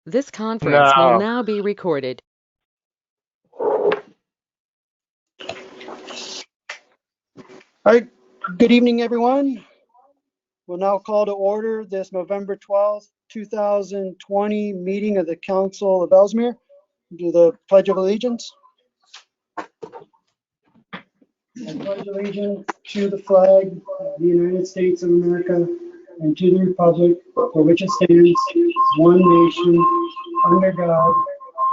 This conference will now be recorded. All right, good evening, everyone. We'll now call to order this November 12th, 2020 meeting of the Council of Elsmere. Do the Pledge of Allegiance. I pledge allegiance to the flag of the United States of America and to the republic for which it stands, one nation, under God,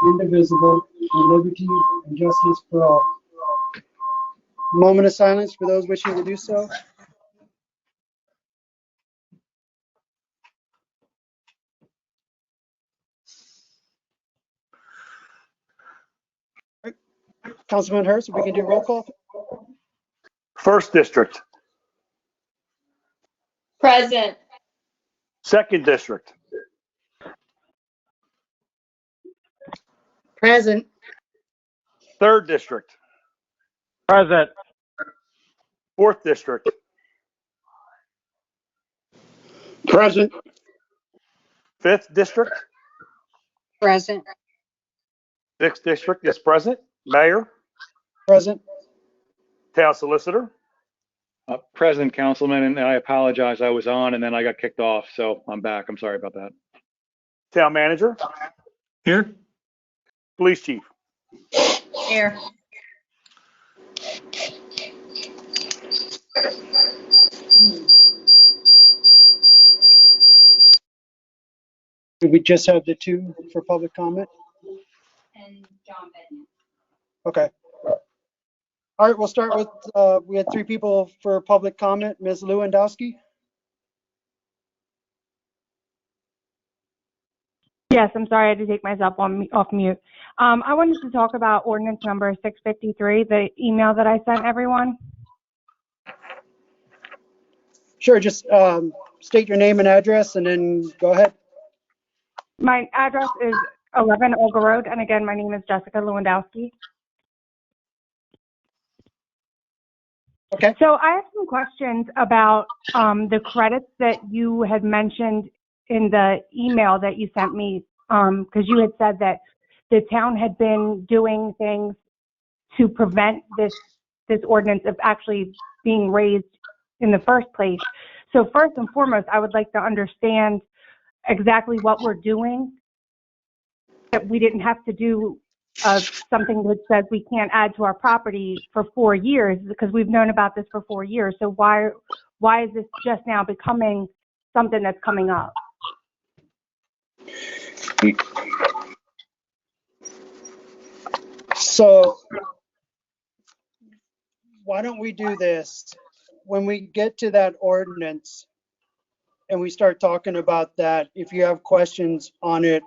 indivisible, with liberty and justice for all. Moment of silence for those wishing to do so. Councilman Hurst, if we can do roll call. First District. Present. Second District. Present. Third District. Present. Fourth District. Present. Fifth District. Present. Sixth District is present. Mayor. Present. Town Solicitor. Present, Councilman, and I apologize. I was on and then I got kicked off, so I'm back. I'm sorry about that. Town Manager. Here. Police Chief. Here. Do we just have the two for public comment? And John Bednar. Okay. All right, we'll start with, we had three people for public comment. Ms. Lewandowski. Yes, I'm sorry, I had to take myself off mute. I wanted to talk about ordinance number 653, the email that I sent everyone. Sure, just state your name and address and then go ahead. My address is 11 Olga Road, and again, my name is Jessica Lewandowski. Okay. So I have some questions about the credits that you had mentioned in the email that you sent me, because you had said that the town had been doing things to prevent this ordinance of actually being raised in the first place. So first and foremost, I would like to understand exactly what we're doing, that we didn't have to do something that says we can't add to our property for 4 years, because we've known about this for 4 years. So why is this just now becoming something that's coming up? So why don't we do this? When we get to that ordinance and we start talking about that, if you have questions on it,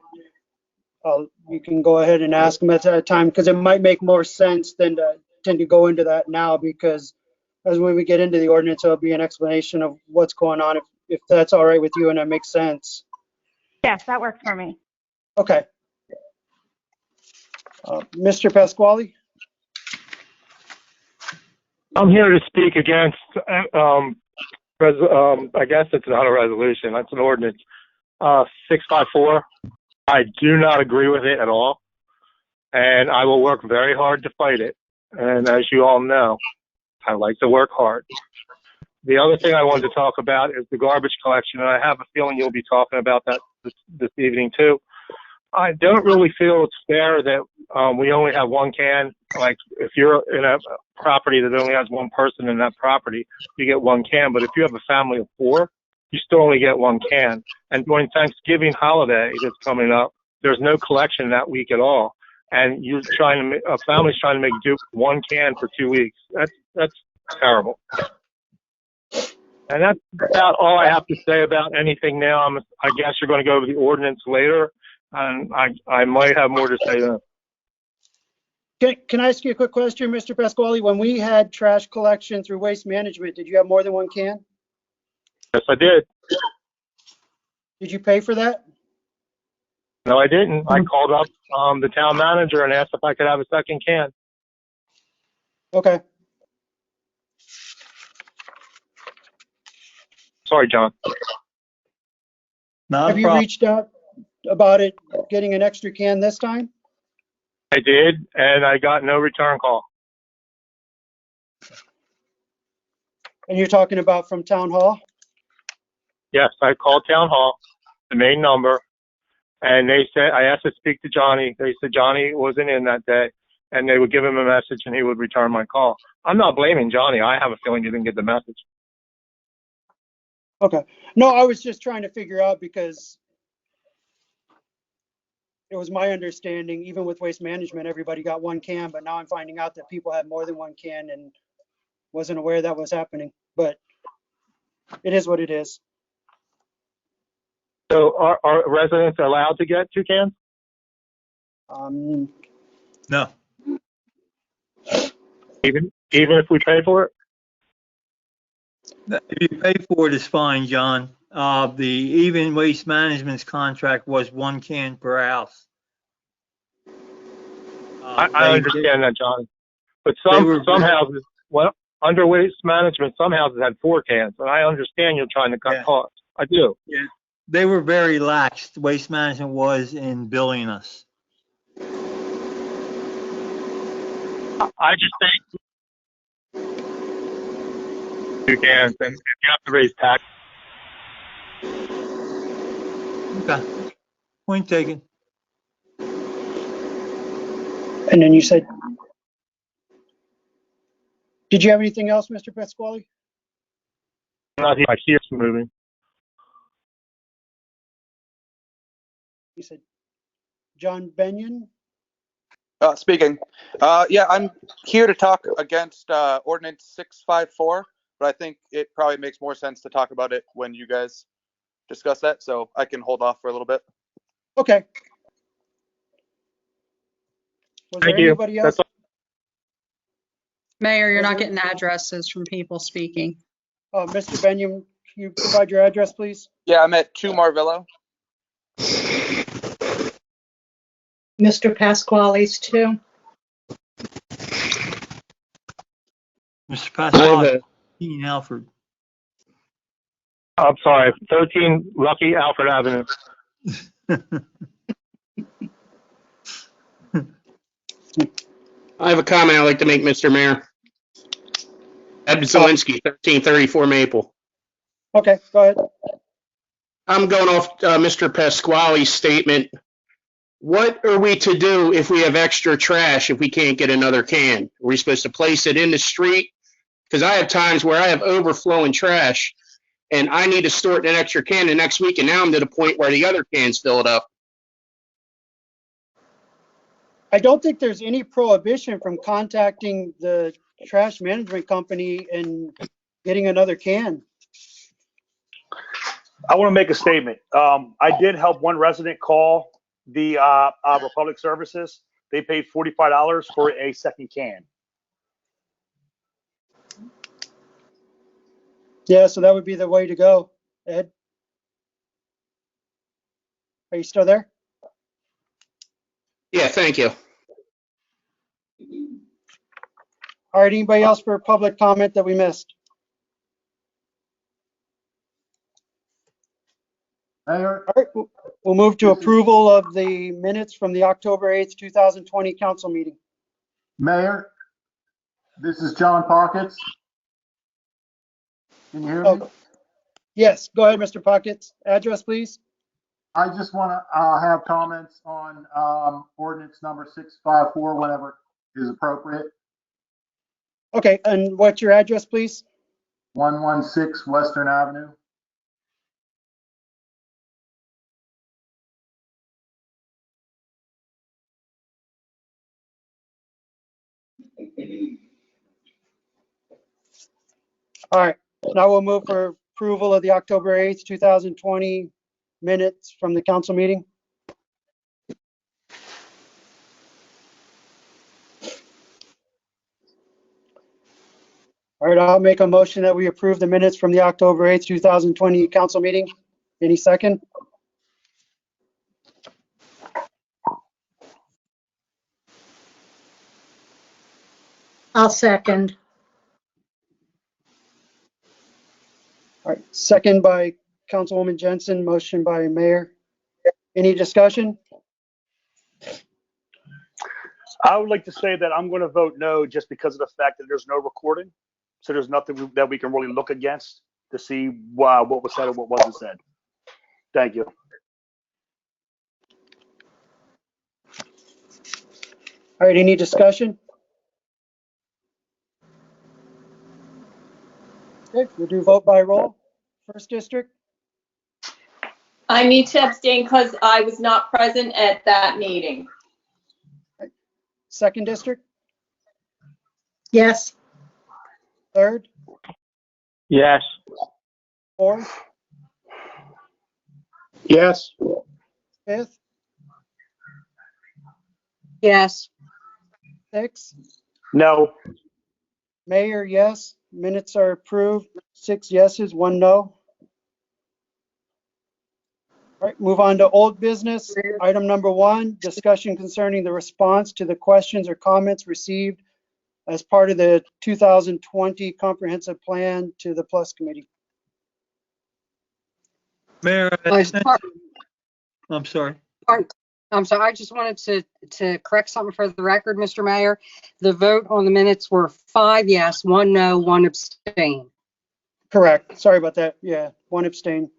you can go ahead and ask them at that time, because it might make more sense than to tend to go into that now, because as when we get into the ordinance, it'll be an explanation of what's going on, if that's all right with you and that makes sense. Yes, that works for me. Okay. Mr. Pasquale? I'm here to speak against, I guess it's not a resolution, that's an ordinance, 654. I do not agree with it at all, and I will work very hard to fight it. And as you all know, I like to work hard. The other thing I wanted to talk about is the garbage collection, and I have a feeling you'll be talking about that this evening too. I don't really feel it's fair that we only have one can. Like, if you're in a property that only has one person in that property, you get one can. But if you have a family of 4, you still only get one can. And when Thanksgiving holiday is coming up, there's no collection that week at all. And you're trying to, a family's trying to make do with one can for 2 weeks. That's terrible. And that's about all I have to say about anything now. I guess you're going to go over the ordinance later, and I might have more to say then. Can I ask you a quick question, Mr. Pasquale? When we had trash collection through Waste Management, did you have more than one can? Yes, I did. Did you pay for that? No, I didn't. I called up the town manager and asked if I could have a second can. Okay. Sorry, John. Have you reached out? about it getting an extra can this time? I did, and I got no return call. And you're talking about from town hall? Yes, I called town hall, the main number, and they said, I asked to speak to Johnny. They said Johnny wasn't in that day, and they would give him a message and he would return my call. I'm not blaming Johnny. I have a feeling he didn't get the message. Okay. No, I was just trying to figure out because it was my understanding, even with waste management, everybody got one can, but now I'm finding out that people had more than one can and wasn't aware that was happening. But it is what it is. So are residents allowed to get 2 cans? No. Even if we pay for it? If you pay for it, it's fine, John. Even Waste Management's contract was 1 can per house. I understand that, Johnny. But some houses, well, under waste management, some houses had 4 cans, and I understand you're trying to cut costs. I do. Yeah, they were very lax. Waste Management was in billing us. I just think 2 cans, and if you have to raise tax. Okay. Point taken. And then you said, did you have anything else, Mr. Pasquale? I see it's moving. You said, John Benyon? Speaking. Yeah, I'm here to talk against Ordinance 654, but I think it probably makes more sense to talk about it when you guys discuss that, so I can hold off for a little bit. Okay. Was there Thank you. anybody else? That's all. Mayor, you're not getting addresses from people speaking. Mr. Benyon, can you provide your address, please? Yeah, I'm at 2 Marvillo. Mr. Pasquale's too. Mr. Pasquale, Dean Alford. I'm sorry, 13 Lucky Alfred Avenue. I have a comment I'd like to make, Mr. Mayor. Ed Zelinski, 1334 Maple. Okay, go ahead. I'm going off Mr. Pasquale's statement. What are we to do if we have extra trash if we can't get another can? Are we supposed to place it in the street? Because I have times where I have overflowing trash and I need to store it in an extra can the next week, and now I'm to the point where the other cans fill it up. I don't think there's any prohibition from contacting the trash management company and getting another can. I want to make a statement. I did help one resident call the Republic Services. They paid $45 for a second can. Yeah, so that would be the way to go. Ed? Are you still there? Yeah, thank you. All right, anybody else for public comment that we missed? Mayor, All right, we'll move to approval of the minutes from the October 8th, 2020 council meeting. Mayor, this is John Pockets. Can you hear me? Oh, yes, go ahead, Mr. Pockets. Address, please. I just want to have comments on ordinance number 654 whenever is appropriate. Okay, and what's your address, please? 116 Western Avenue. All right, now we'll move for approval of the October 8th, 2020 minutes from the council meeting. All right, I'll make a motion that we approve the minutes from the October 8th, 2020 council meeting. Any second? I'll second. All right, second by Councilwoman Jensen, motion by Mayor. Any discussion? I would like to say that I'm going to vote no just because of the fact that there's no recording. So there's nothing that we can really look against to see what was said or what wasn't said. Thank you. All right, any discussion? Okay, we'll do vote by roll. First district, I need to abstain because I was not present at that meeting. second district, Yes. third, Yes. fourth, Yes. fifth, Yes. sixth. No. Mayor, yes. Minutes are approved. 6 yeses, 1 no. All right, move on to old business. Item number 1, discussion concerning the response to the questions or comments received as part of the 2020 comprehensive plan to the Plus Committee. Mayor, I'm sorry. I'm sorry, I just wanted to correct something for the record, Mr. Mayor. The vote on the minutes were 5 yes, 1 no, 1 abstain. Correct. Sorry about that. Yeah, 1 abstain.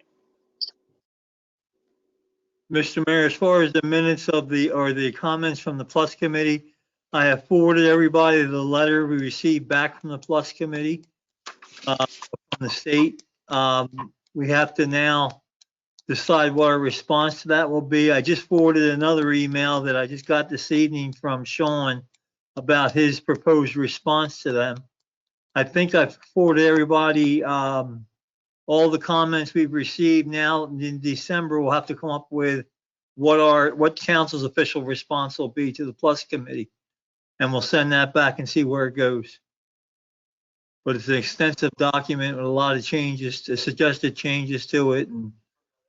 Mr. Mayor, as far as the minutes of the comments from the Plus Committee, I have forwarded everybody the letter we received back from the Plus Committee from the state. We have to now decide what our response to that will be. I just forwarded another email that I just got this evening from Sean about his proposed response to them. I think I've forwarded everybody all the comments we've received. Now in December, we'll have to come up with what council's official response will be to the Plus Committee. And we'll send that back and see where it goes. But it's an extensive document with a lot of changes, suggested changes to it. And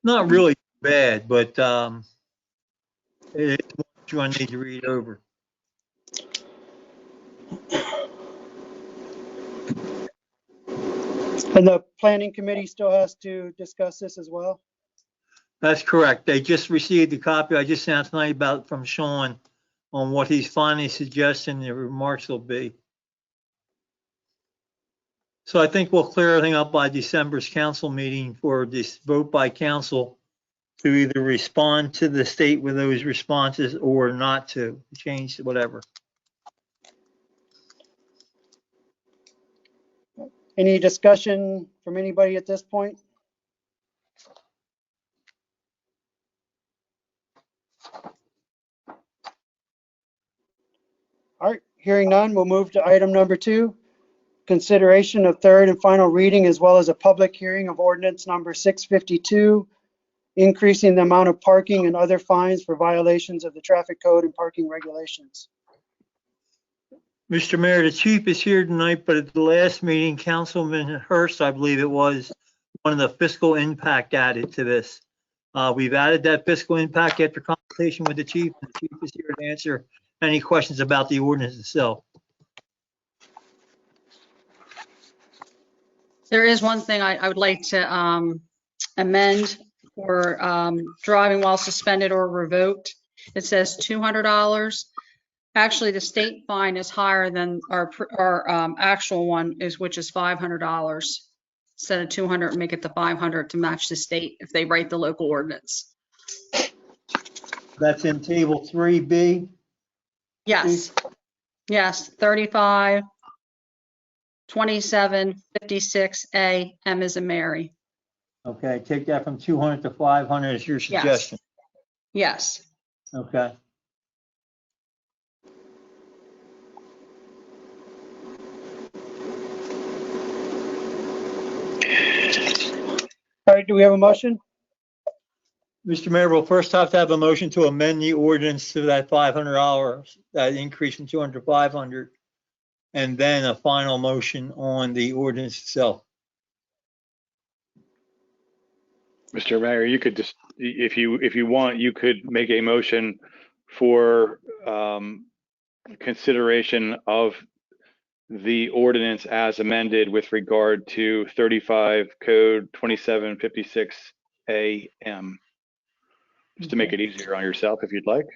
not really bad, but it's what you need to read over. And the planning committee still has to discuss this as well? That's correct. They just received a copy I just sent tonight from Sean on what he's finally suggesting the remarks will be. So I think we'll clear everything up by December's council meeting for this vote by council to either respond to the state with those responses or not to change whatever. Any discussion from anybody at this point? All right, hearing none, we'll move to item number 2, consideration of third and final reading as well as a public hearing of ordinance number 652, increasing the amount of parking and other fines for violations of the traffic code and parking regulations. Mr. Mayor, the chief is here tonight, but at the last meeting, Councilman Hurst, I believe it was, one of the fiscal impact added to this. We've added that fiscal impact after consultation with the chief. The chief is here to answer any questions about the ordinance itself. There is one thing I would like to amend for driving while suspended or revoked. It says $200. Actually, the state fine is higher than our actual one which is $500. Instead of 200, make it the 500 to match the state if they write the local ordinance. That's in table 3B. Yes. Yes, 35, 27, 56A, M as in Mary. Okay, take that from 200 to 500 is your suggestion. Yes. Okay. All right, do we have a motion? Mr. Mayor, we'll first have to have a motion to amend the ordinance to that $500, that increase from 200 to 500, and then a final motion on the ordinance itself. Mr. Mayor, you could just, if you want, you could make a motion for consideration of the ordinance as amended with regard to 35 code 2756 AM. just to make it easier on yourself if you'd like.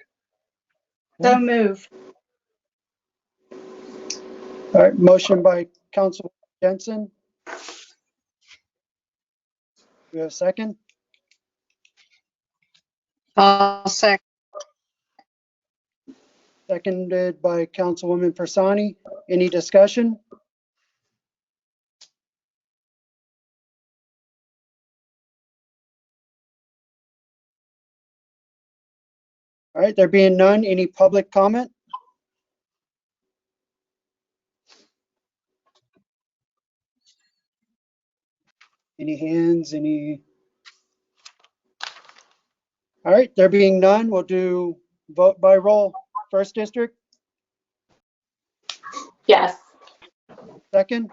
So move. All right, motion by Councilwoman Jensen. We have a second? I'll second. Seconded by Councilwoman Persani. Any discussion? All right, there being none, any public comment? Any hands, any? All right, there being none, we'll do vote by roll. First district, Yes. second,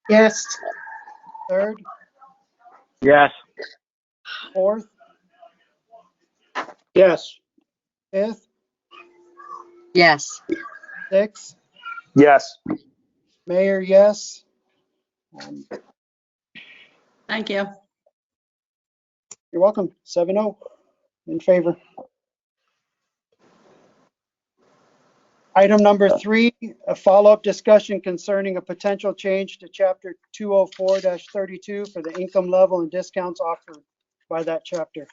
Yes. third, Yes. fourth, Yes. fifth, Yes. sixth, Yes. mayor, yes. Thank you. You're welcome. 7-0 in favor. Item number 3, a follow-up discussion concerning a potential change to chapter 204-32 for the income level and discounts offered by that chapter.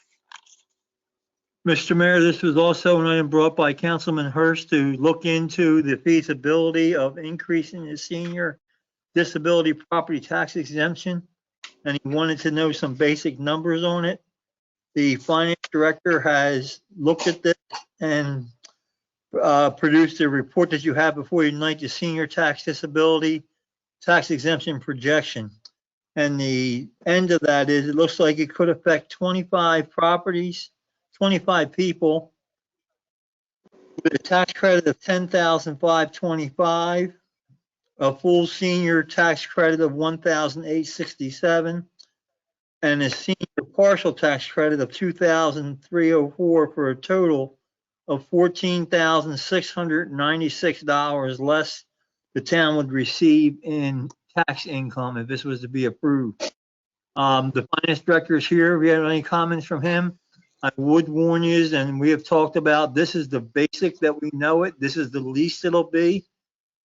Mr. Mayor, this was also an item brought by Councilman Hurst to look into the feasibility of increasing the senior disability property tax exemption. And he wanted to know some basic numbers on it. The finance director has looked at this and produced a report that you have before you tonight, the senior tax disability tax exemption projection. And the end of that is it looks like it could affect 25 properties, 25 people with a tax credit of $10,525, a full senior tax credit of $1,867, and a senior partial tax credit of $2,304 for a total of $14,696 less the town would receive in tax income if this was to be approved. The finance director is here. If you have any comments from him, I would warn you, and we have talked about, this is the basic that we know it. This is the least it'll be.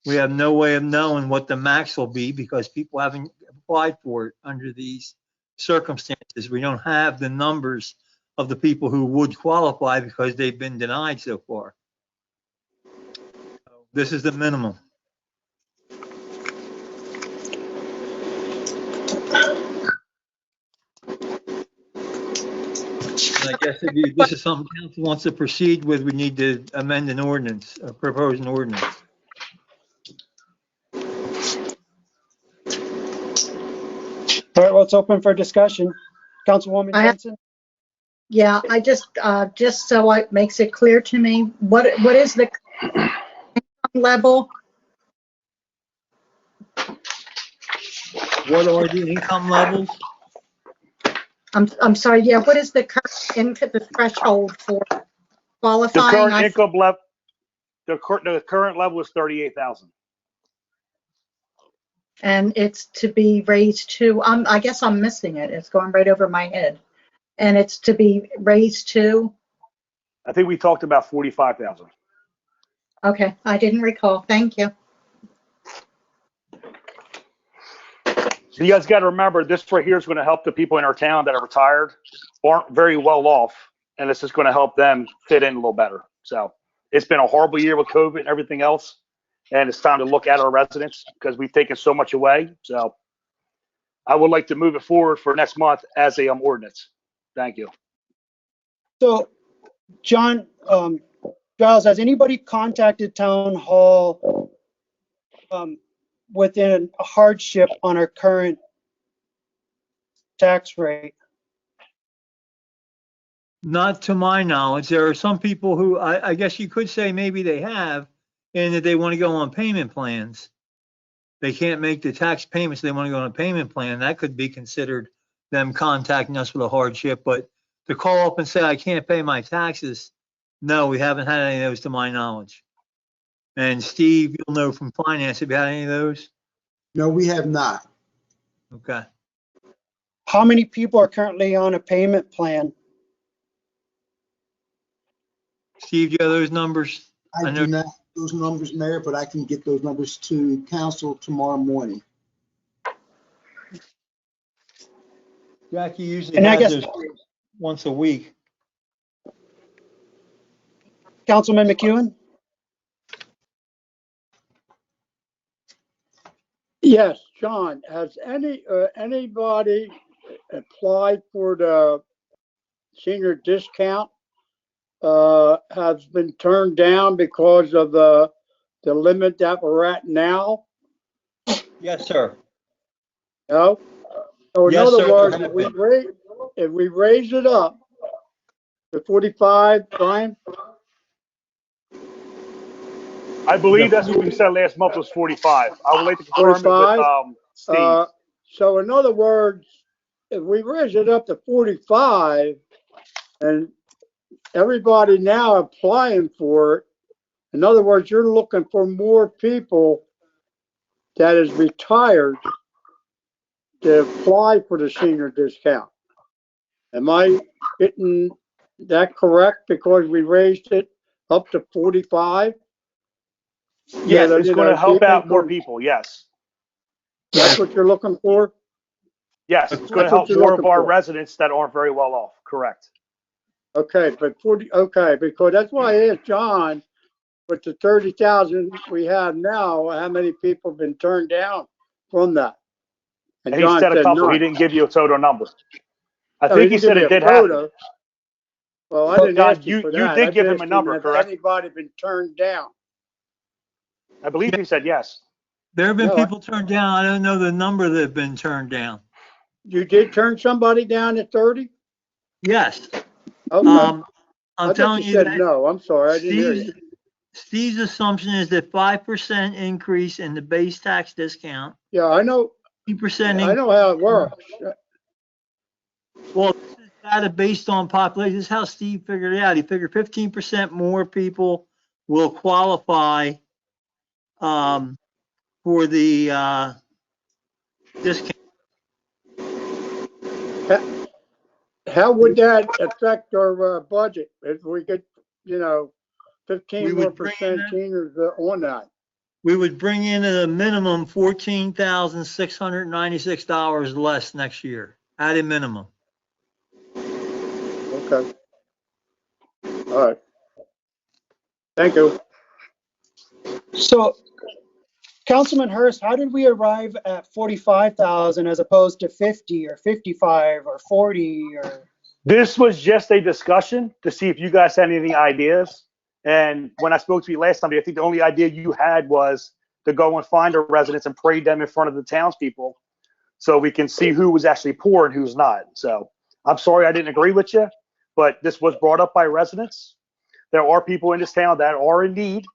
We have no way of knowing what the max will be because people haven't applied for it under these circumstances. We don't have the numbers of the people who would qualify because they've been denied so far. This is the minimum. And I guess if this is something council wants to proceed with, we need to amend an ordinance, propose an ordinance. All right, well, it's open for discussion. Councilwoman Jensen? Yeah, I just so it makes it clear to me, what is the level? What are the income levels? I'm sorry, yeah, what is the current threshold for The qualifying? current income level, the current level is 38,000. And it's to be raised to, I guess I'm missing it. It's going right over my head. And it's to be raised to? I think we talked about 45,000. Okay, I didn't recall. Thank you. So you guys got to remember, this right here is going to help the people in our town that are retired, aren't very well off, and this is going to help them fit in a little better. So it's been a horrible year with COVID and everything else, and it's time to look at our residents because we've taken so much away. So I would like to move it forward for next month as a ordinance. Thank you. So, John, Giles, has anybody contacted Town Hall within a hardship on our current tax rate? Not to my knowledge. There are some people who I guess you could say maybe they have, and that they want to go on payment plans. They can't make the tax payments. They want to go on a payment plan. That could be considered them contacting us with a hardship. But to call up and say, I can't pay my taxes, no, we haven't had any of those to my knowledge. And Steve, you'll know from finance, have you had any of those? No, we have not. Okay. How many people are currently on a payment plan? Steve, do you have those numbers? I do not have those numbers, Mayor, but I can get those numbers to council tomorrow morning. Jackie usually And I has guess, those once a week. Councilman McEwen? Yes, John, has anybody applied for the senior discount? Has been turned down because of the limit that we're at now? Yes, sir. No? So in Yes, other sir, there words, have if we raise it up to 45, Brian? I believe that's what we said last month was 45. I would like to confirm it 45? with Steve. So in other words, if we raise it up to 45 and everybody now applying for it, in other words, you're looking for more people that is retired to apply for the senior discount. Am I getting that correct because we raised it up to 45? Yes, That, it's you going know, to help people out more could- people. Yes. That's what you're looking for? Yes, it's going to That's what help you're more of looking our for. residents that aren't very well off. Correct. Okay, but 40, okay, because that's why I asked John, with the 30,000 we have now, how many people have been turned down from that? And And he John said a said couple. He none. didn't give you a total number. I No, think he didn't give said me it a did happen. quota. Well, I didn't John, ask you for you that. did I give just him a asked number, has correct? anybody been turned down? I believe he said yes. There have been No, people turned down. I don't know the number that have been turned down. You did turn somebody down at 30? Yes. Okay. I'm I thought telling you you said that no. I'm sorry, I didn't hear you. Steve's assumption is that 5% increase in the base tax discount. Yeah, I know. 2% I know how it works. Well, this is data based on population. This is how Steve figured it out. He figured 15% more people will qualify for the discount. How would that affect our budget if we get, 15 more percent seniors on that? We would bring in at a minimum $14,696 less next year, at a minimum. Okay. All right. Thank you. So, Councilman Hurst, how did we arrive at 45,000 as opposed to 50 or 55 or 40 or? This was just a discussion to see if you guys had any ideas. And when I spoke to you last time, I think the only idea you had was to go and find our residents and parade them in front of the townspeople so we can see who was actually poor and who's not. So I'm sorry I didn't agree with you, but this was brought up by residents. There are people in this town that are in need.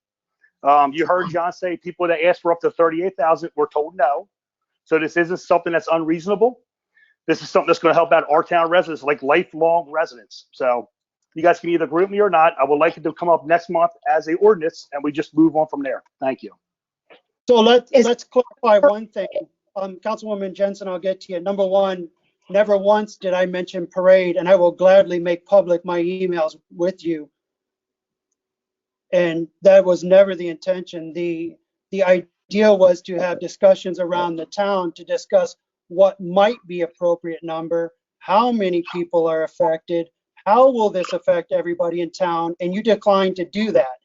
You heard John say people that asked for up to 38,000 were told no. So this isn't something that's unreasonable. This is something that's going to help out our town residents, like lifelong residents. So you guys can either agree with me or not. I would like it to come up next month as a ordinance, and we just move on from there. Thank you. So let's clarify one thing. Councilwoman Jensen, I'll get to you. Number one, never once did I mention parade, and I will gladly make public my emails with you. And that was never the intention. The idea was to have discussions around the town to discuss what might be appropriate number, how many people are affected, how will this affect everybody in town, and you declined to do that.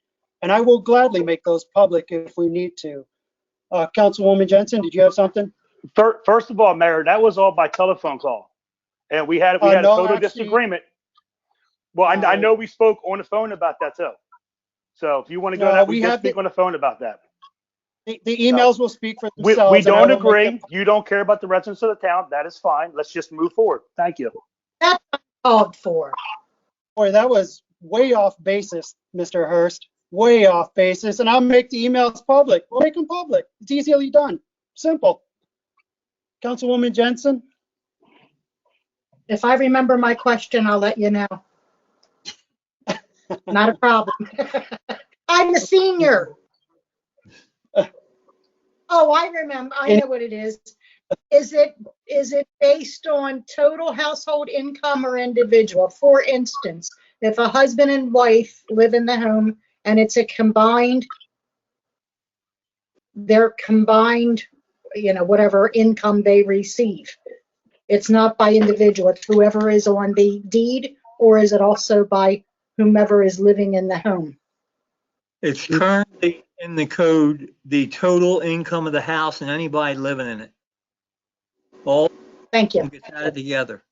And I will gladly make those public if we need to. Councilwoman Jensen, did you have something? First of all, Mayor, that was all by telephone call, and we had No, a total actually, disagreement. Well, I know we spoke on the phone about that too. So if you want to go, that we did speak on the phone about that. The emails will speak for themselves. We don't agree. You don't care about the residents of the town. That is fine. Let's just move forward. Thank you. That's called for. Boy, that was way off basis, Mr. Hurst. Way off basis. And I'll make the emails public. We'll make them public. It's easily done. Simple. Councilwoman Jensen? If I remember my question, I'll let you know. Not a problem. I'm a senior. Oh, I remember. I know what it is. Is it based on total household income or individual? For instance, if a husband and wife live in the home and it's a combined, their combined, whatever income they receive. It's not by individual, it's whoever is on the deed, or is it also by whomever is living in the home? It's currently in the code, the total income of the house and anybody living in it. All Thank you. gets added together.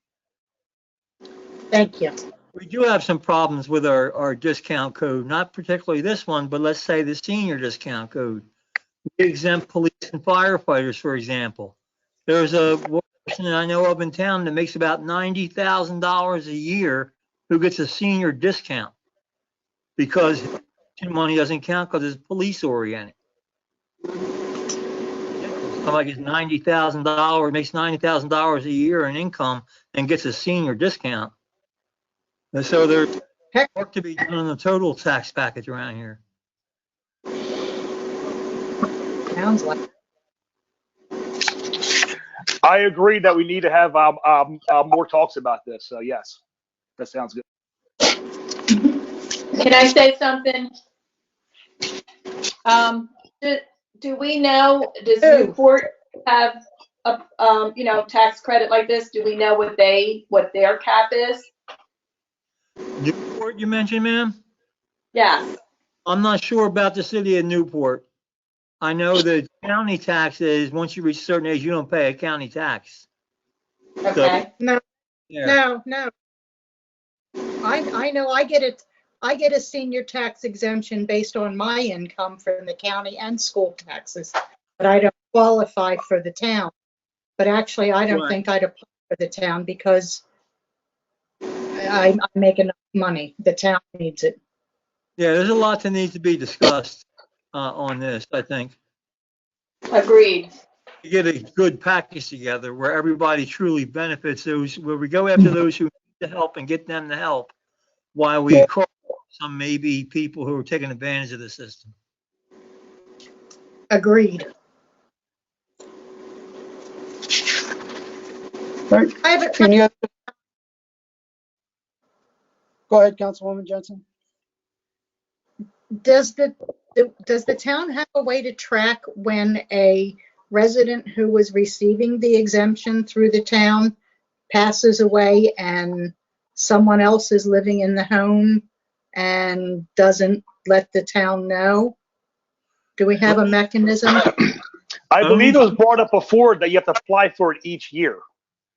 Thank you. We do have some problems with our discount code, not particularly this one, but let's say the senior discount code. We exempt police and firefighters, for example. There's a person that I know of in town that makes about $90,000 a year who gets a senior discount because money doesn't count because it's police oriented. Somebody gets $90,000, makes $90,000 a year in income and gets a senior discount. And so there's work to be done on the total tax package around here. Sounds like. I agree that we need to have more talks about this. So yes, that sounds good. Can I say something? Do we know, does Newport have a, tax credit like this? Do we know what their cap is? Newport, you mentioned, ma'am? Yes. I'm not sure about the city of Newport. I know the county tax is once you reach a certain age, you don't pay a county tax. Okay. No, Yeah. no. I know I get it. I get a senior tax exemption based on my income from the county and school taxes, but I don't qualify for the town. But actually, I don't think I'd apply for the town because I make enough money. The town needs it. Yeah, there's a lot that needs to be discussed on this, I think. Agreed. You get a good package together where everybody truly benefits, where we go after those who need the help and get them the help, while we call some maybe people who are taking advantage of the system. Agreed. Right. I have Any other? Go ahead, Councilwoman Jensen. Does the town have a way to track when a resident who was receiving the exemption through the town passes away and someone else is living in the home and doesn't let the town know? Do we have a mechanism? I believe it was brought up before that you have to apply for it each year.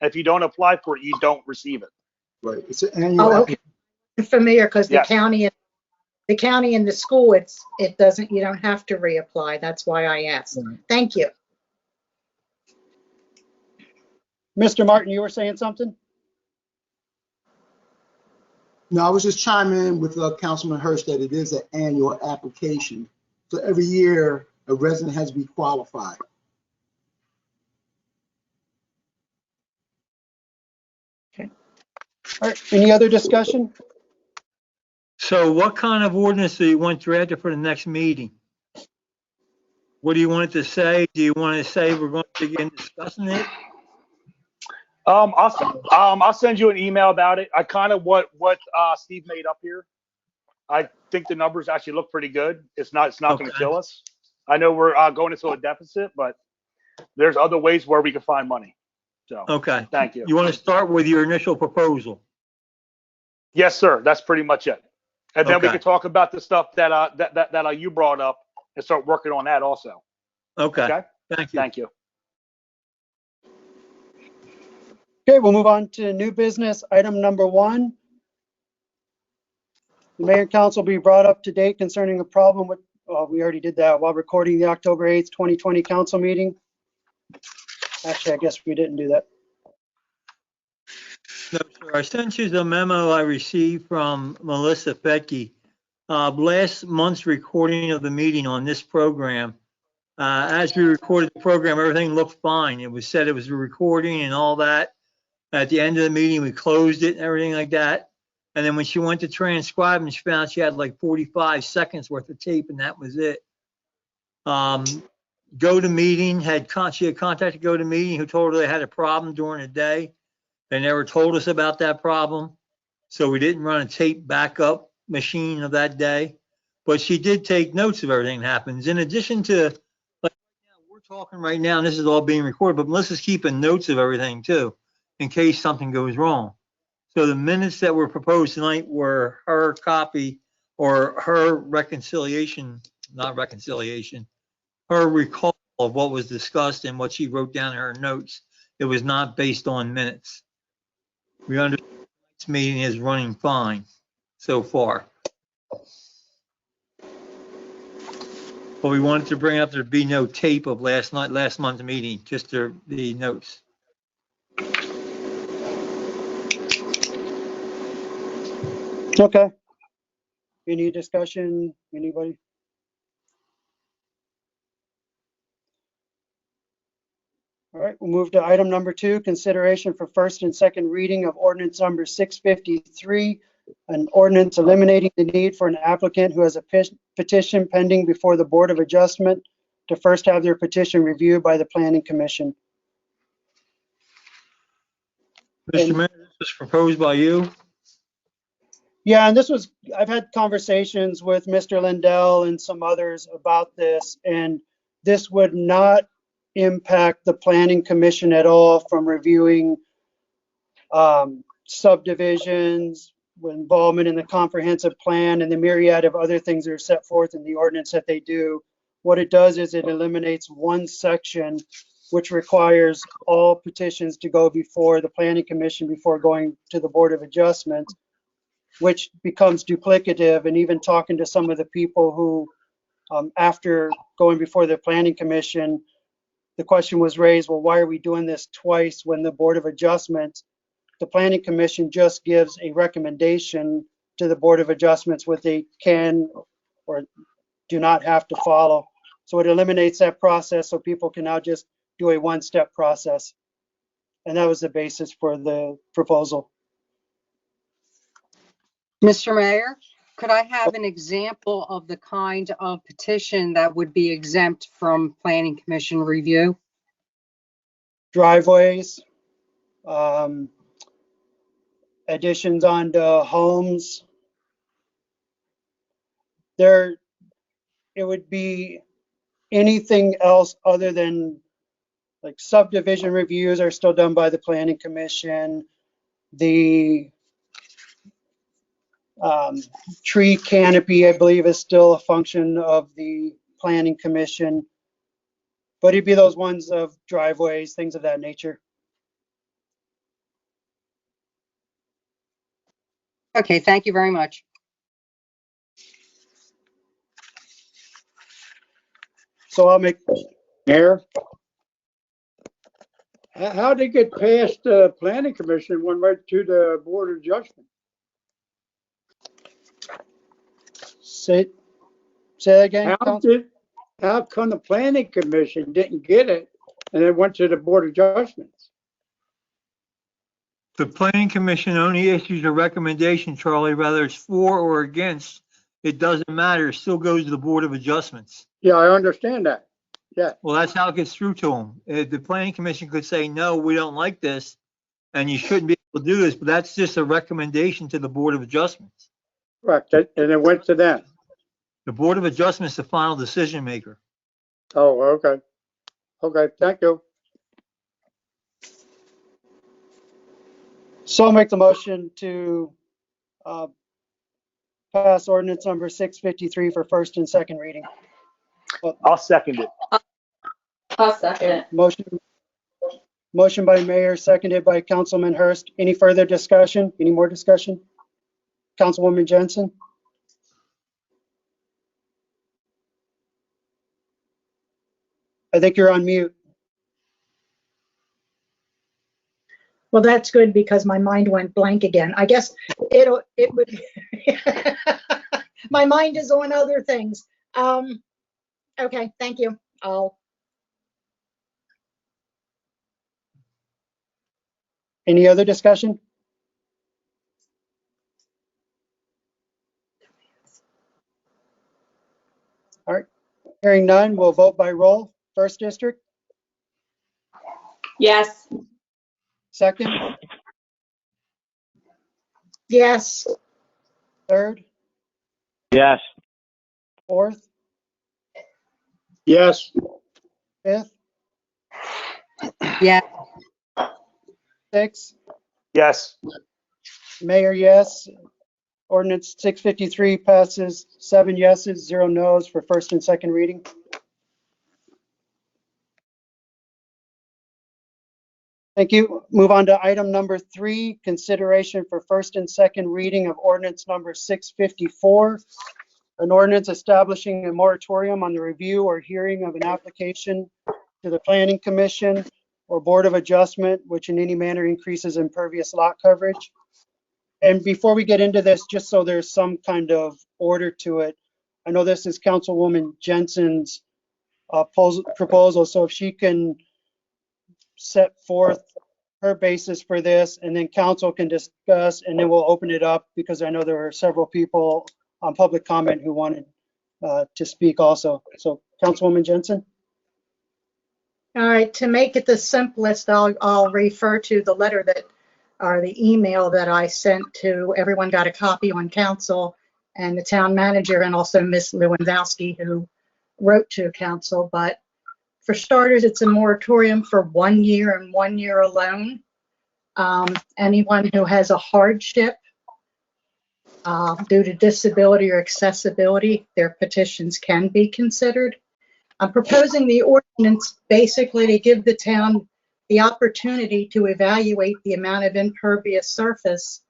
If you don't apply for it, you don't receive it. Right. It's an annual. Oh, okay. I'm familiar because Yes. the county and the school, it doesn't, you don't have to reapply. That's why I asked. Right. Thank you. Mr. Martin, you were saying something? No, I was just chiming in with Councilman Hurst that it is an annual application. So every year, a resident has to be qualified. All right. Any other discussion? So what kind of ordinance do you want drafted for the next meeting? What do you want it to say? Do you want to say we're going to begin discussing it? I'll send you an email about it. I kind of what Steve made up here. I think the numbers actually look pretty good. It's not going to kill us. I know we're going into a deficit, but there's other ways where we can find money. So Okay. thank you. You want to start with your initial proposal? Yes, sir. That's pretty much it. And then we Okay. can talk about the stuff that you brought up and start working on that also. Okay. Okay. Thank you. Thank you. Okay, we'll move on to new business. Item number 1. The mayor and council be brought up to date concerning a problem with, we already did that while recording the October 8th, 2020 council meeting. Actually, I guess we didn't do that. No, sir. I sent you the memo I received from Melissa Fetke. Last month's recording of the meeting on this program. As we recorded the program, everything looked fine. It was said it was a recording and all that. At the end of the meeting, we closed it and everything like that. And then when she went to transcribe and she found she had like 45 seconds worth of tape and that was it. GoToMeeting she had contacted GoToMeeting who told her they had a problem during the day. They never told us about that problem. So we didn't run a tape backup machine of that day, but she did take notes of everything that happens. In addition to, like, we're talking right now, and this is all being recorded, but Melissa's keeping notes of everything too, in case something goes wrong. So the minutes that were proposed tonight were her copy or her reconciliation, not reconciliation, her recall of what was discussed and what she wrote down in her notes. It was not based on minutes. We understand this meeting is running fine so far. But we wanted to bring up there be no tape of last month's meeting, just the notes. Okay. Any discussion, anybody? All right, we'll move to item number 2, consideration for first and second reading of ordinance number 653, an ordinance eliminating the need for an applicant who has a petition pending before the Board of Adjustment to first have their petition reviewed by the Planning Commission. Mr. Mayor, this was proposed by you? Yeah, and I've had conversations with Mr. Lindell and some others about this, and this would not impact the Planning Commission at all from reviewing subdivisions, with involvement in the comprehensive plan and the myriad of other things that are set forth in the ordinance that they do. What it does is it eliminates one section which requires all petitions to go before the Planning Commission before going to the Board of Adjustment, which becomes duplicative. And even talking to some of the people who, after going before the Planning Commission, the question was raised, well, why are we doing this twice when the Board of Adjustment, the Planning Commission just gives a recommendation to the Board of Adjustments what they can or do not have to follow. So it eliminates that process so people can now just do a one-step process. And that was the basis for the proposal. Mr. Mayor, could I have an example of the kind of petition that would be exempt from Planning Commission review? Driveways, additions onto homes. It would be anything else other than, like, subdivision reviews are still done by the Planning Commission. The tree canopy, I believe, is still a function of the Planning Commission. But it'd be those ones of driveways, things of that nature. Okay, thank you very much. So I'll make. Mayor? How did it get past the Planning Commission and went right to the Board of Adjustment? Say that again. How come the Planning Commission didn't get it and it went to the Board of Adjustments? The Planning Commission only issues a recommendation, Charlie, whether it's for or against. It doesn't matter. It still goes to the Board of Adjustments. Yeah, I understand that. Yeah. Well, that's how it gets through to them. The Planning Commission could say, no, we don't like this, and you shouldn't be able to do this, but that's just a recommendation to the Board of Adjustments. Correct. And it went to them. The Board of Adjustments is the final decision maker. Oh, okay. Okay, thank you. So I'll make the motion to pass ordinance number 653 for first and second reading. I'll second it. I'll second it. Motion by Mayor, seconded by Councilman Hurst. Any further discussion? Any more discussion? Councilwoman Jensen? I think you're on mute. Well, that's good because my mind went blank again. I guess it would, my mind is on other things. Okay, thank you. Any other discussion? All right, hearing none, we'll vote by roll. First district? Yes. Second? Yes. Third, Yes. fourth, Yes. fifth, Yeah, sixth, Yes. Mayor, yes. Ordinance 653 passes 7 yeses, 0 nos for first and second reading. Thank you. Move on to item number 3, consideration for first and second reading of ordinance number 654, an ordinance establishing a moratorium on the review or hearing of an application to the Planning Commission or Board of Adjustment, which in any manner increases impervious lot coverage. And before we get into this, just so there's some kind of order to it, I know this is Councilwoman Jensen's proposal, so if she can set forth her basis for this, and then council can discuss, and then we'll open it up, because I know there are several people on public comment who wanted to speak also. So Councilwoman Jensen? All right, to make it the simplest, I'll refer to the letter that, or the email that I sent to, everyone got a copy on council, and the town manager, and also Ms. Lewandowski, who wrote to council. But for starters, it's a moratorium for 1 year and 1 year alone. Anyone who has a hardship due to disability or accessibility, their petitions can be considered. I'm proposing the ordinance basically to give the town the opportunity to evaluate the amount of impervious surface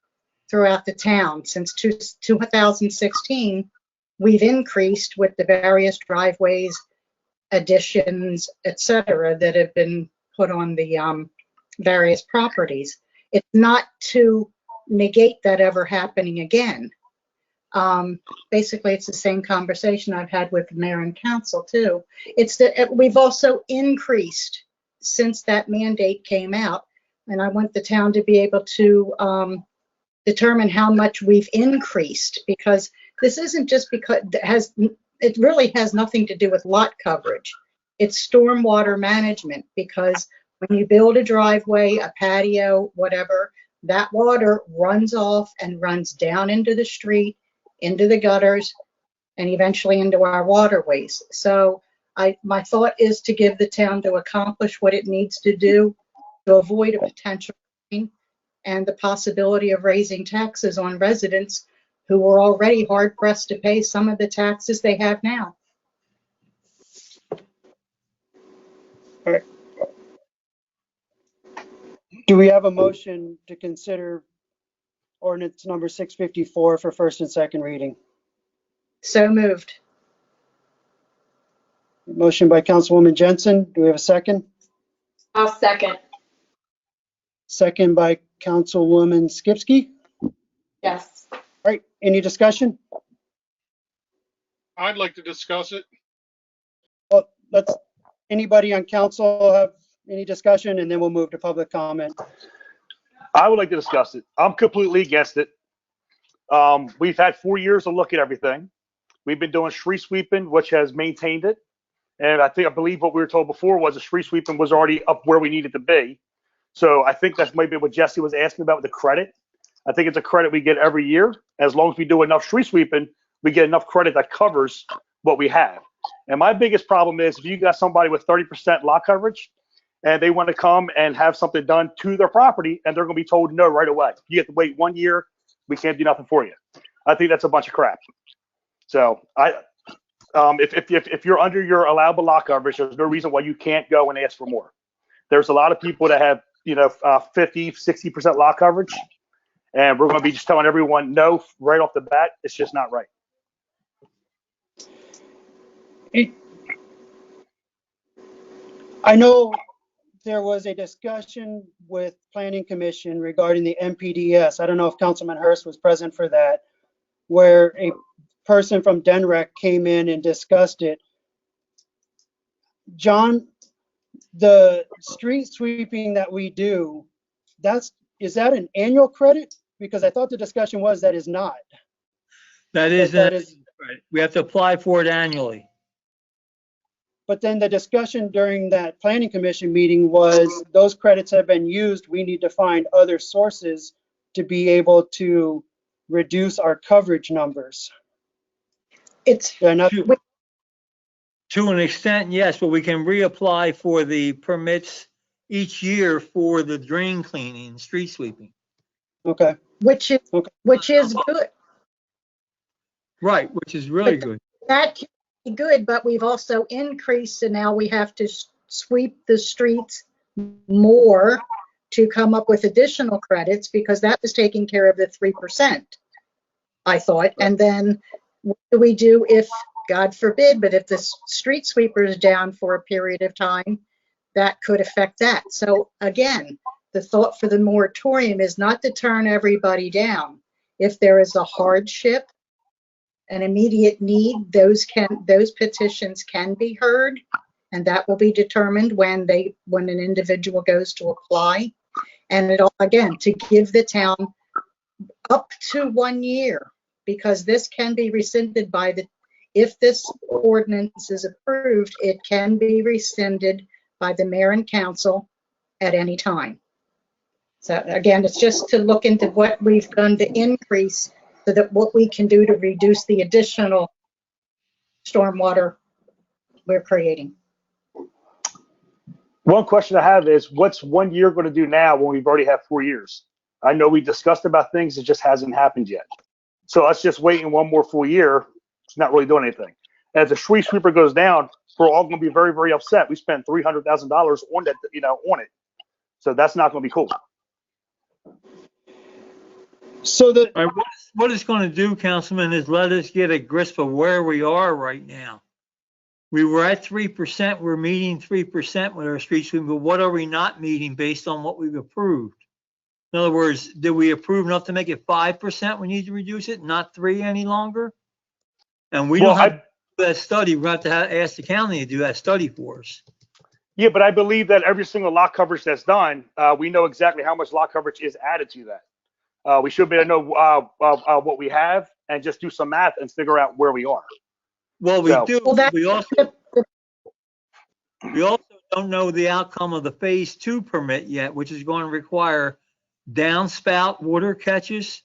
throughout the town. Since 2016, we've increased with the various driveways, additions, etc., that have been put on the various properties. It's not to negate that ever happening again. Basically, it's the same conversation I've had with the mayor and council too. It's that we've also increased since that mandate came out, and I want the town to be able to determine how much we've increased, because this isn't just because it really has nothing to do with lot coverage. It's stormwater management, because when you build a driveway, a patio, whatever, that water runs off and runs down into the street, into the gutters, and eventually into our waterways. So my thought is to give the town to accomplish what it needs to do to avoid a potential fine and the possibility of raising taxes on residents who are already hard pressed to pay some of the taxes they have now. All right. Do we have a motion to consider ordinance number 654 for first and second reading? So moved. Motion by Councilwoman Jensen. Do we have a second? I'll second. Second by Councilwoman Skipsky. Yes. All right, any discussion? I'd like to discuss it. Well, anybody on council have any discussion, and then we'll move to public comment. I would like to discuss it. I'm completely against it. We've had 4 years to look at everything. We've been doing street sweeping, which has maintained it. And I believe what we were told before was the street sweeping was already up where we needed to be. So I think that's maybe what Jesse was asking about with the credit. I think it's a credit we get every year. As long as we do enough street sweeping, we get enough credit that covers what we have. And my biggest problem is if you got somebody with 30% lot coverage and they want to come and have something done to their property, and they're going to be told no right away. You have to wait 1 year. We can't do nothing for you. I think that's a bunch of crap. So if you're under your allowable lot coverage, there's no reason why you can't go and ask for more. There's a lot of people that have 50, 60% lot coverage, and we're going to be just telling everyone no right off the bat. It's just not right. I know there was a discussion with Planning Commission regarding the MPDS. I don't know if Councilman Hurst was present for that, where a person from DENREC came in and discussed it. John, the street sweeping that we do, is that an annual credit? Because I thought the discussion was that is not. That is right. We have to apply for it annually. But then the discussion during that Planning Commission meeting was those credits have been used. We need to find other sources to be able to reduce our coverage numbers. It's They're not, To an extent, yes, but we can reapply for the permits each year for the drain cleaning, street sweeping. okay. which is good. Right, which is really But good. that can be good, but we've also increased, and now we have to sweep the streets more to come up with additional credits, because that was taking care of the 3%, I thought. And then what do we do if, God forbid, but if the street sweeper is down for a period of time, that could affect that. So again, the thought for the moratorium is not to turn everybody down. If there is a hardship, an immediate need, those petitions can be heard, and that will be determined when an individual goes to apply. And it all, again, to give the town up to 1 year, because this can be rescinded if this ordinance is approved, it can be rescinded by the mayor and council at any time. So again, it's just to look into what we've done to increase, so that what we can do to reduce the additional stormwater we're creating. One question I have is, what's 1 year going to do now when we've already had 4 years? I know we discussed about things, it just hasn't happened yet. So us just waiting one more full year, it's not really doing anything. As the street sweeper goes down, we're all going to be very, very upset. We spent $300,000 on that, on it. So that's not going to be cool. So what it's going to do, Councilman, is let us get a grasp of where we are right now. We were at 3%. We're meeting 3% with our street sweeping, but what are we not meeting based on what we've approved? In other words, did we approve enough to make it 5%? We need to reduce it, not 3 any longer. And we don't have to do that study. We're going to have to ask the county to do that study for us. Yeah, but I believe that every single lot coverage that's done, we know exactly how much lot coverage is added to that. We should be able to know what we have and just do some math and figure out where we are. Well, we do. We also don't know the outcome of the phase 2 permit yet, which is going to require downspout water catches,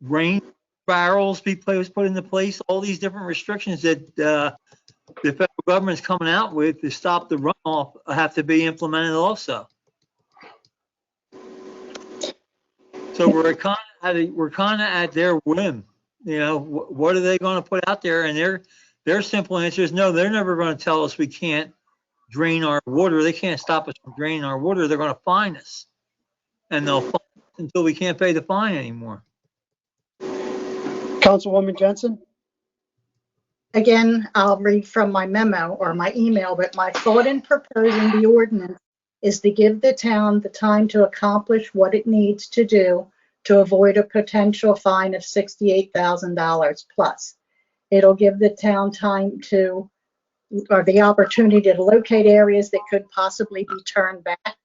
rain barrels be put into place, all these different restrictions that the federal government's coming out with to stop the runoff have to be implemented also. So we're kind of at their whim. What are they going to put out there? And their simple answer is no. They're never going to tell us we can't drain our water. They can't stop us from draining our water. They're going to fine us, and they'll fine us until we can't pay the fine anymore. Councilwoman Jensen? Again, I'll read from my memo or my email, but my thought in proposing the ordinance is to give the town the time to accomplish what it needs to do to avoid a potential fine of $68,000 plus. It'll give the town time or the opportunity to locate areas that could possibly be turned back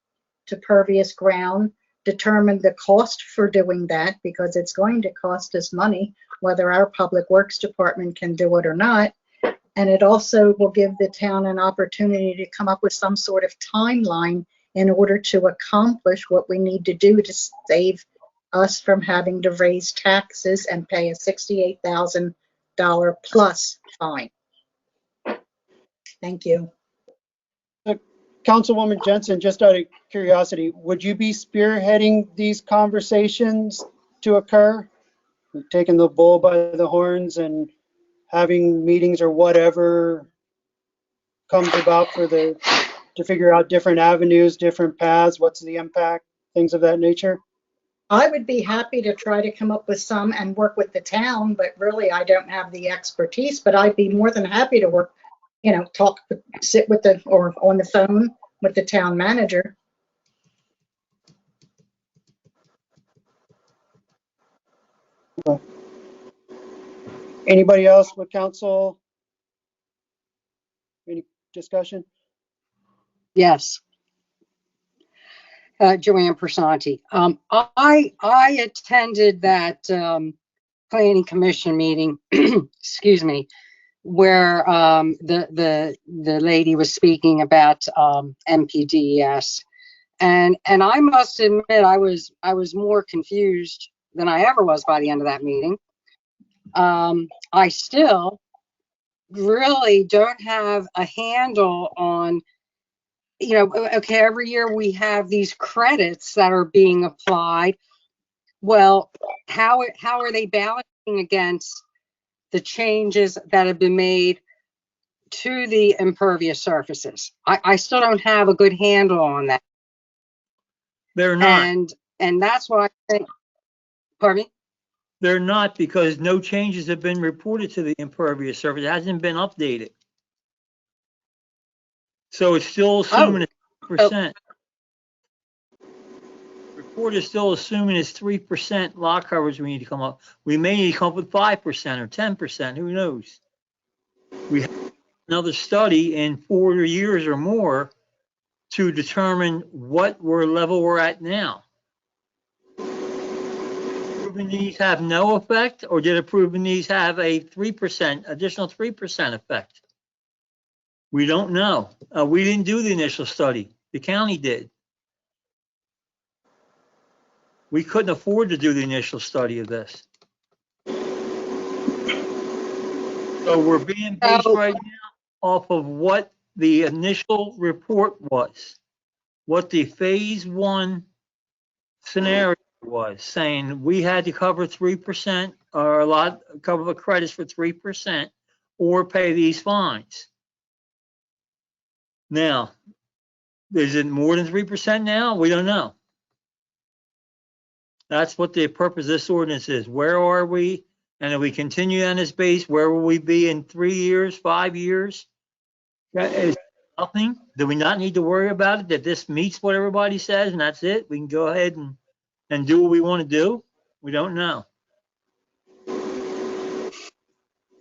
to pervious ground, determine the cost for doing that, because it's going to cost us money, whether our public works department can do it or not. And it also will give the town an opportunity to come up with some sort of timeline in order to accomplish what we need to do to save us from having to raise taxes and pay a $68,000 plus fine. Thank you. Councilwoman Jensen, just out of curiosity, would you be spearheading these conversations to occur? Taking the bull by the horns and having meetings or whatever comes about to figure out different avenues, different paths, what's the impact, things of that nature? I would be happy to try to come up with some and work with the town, but really I don't have the expertise, but I'd be more than happy to work, sit with or on the phone with the town manager. Anybody else with council? Any discussion? Yes. Joanne Persanti. I attended that planning commission meeting, excuse me, where the lady was speaking about MPDES. And I must admit, I was more confused than I ever was by the end of that meeting. I still really don't have a handle on, okay, every year we have these credits that are being applied. Well, how are they balancing against the changes that have been made to the impervious surfaces? I still don't have a good handle on that. They're not. And that's why I think, pardon me? They're not, because no changes have been reported to the impervious surface. It hasn't been updated. So it's still assuming it's 3%. Report is still assuming it's 3% lot coverage we need to come up. We may need to come up with 5% or 10%, who knows? We have another study in 4 years or more to determine what level we're at now. Approving these have no effect, or did approving these have a 3%, additional 3% effect? We don't know. We didn't do the initial study. The county did. We couldn't afford to do the initial study of this. So we're being based right now off of what the initial report was, what the phase 1 scenario was, saying we had to cover 3% or cover the credits for 3% or pay these fines. Now, is it more than 3% now? We don't know. That's what the purpose of this ordinance is. Where are we? And if we continue on this base, where will we be in 3 years, 5 years? Is nothing? Do we not need to worry about it? That this meets what everybody says and that's it? We can go ahead and do what we want to do? We don't know.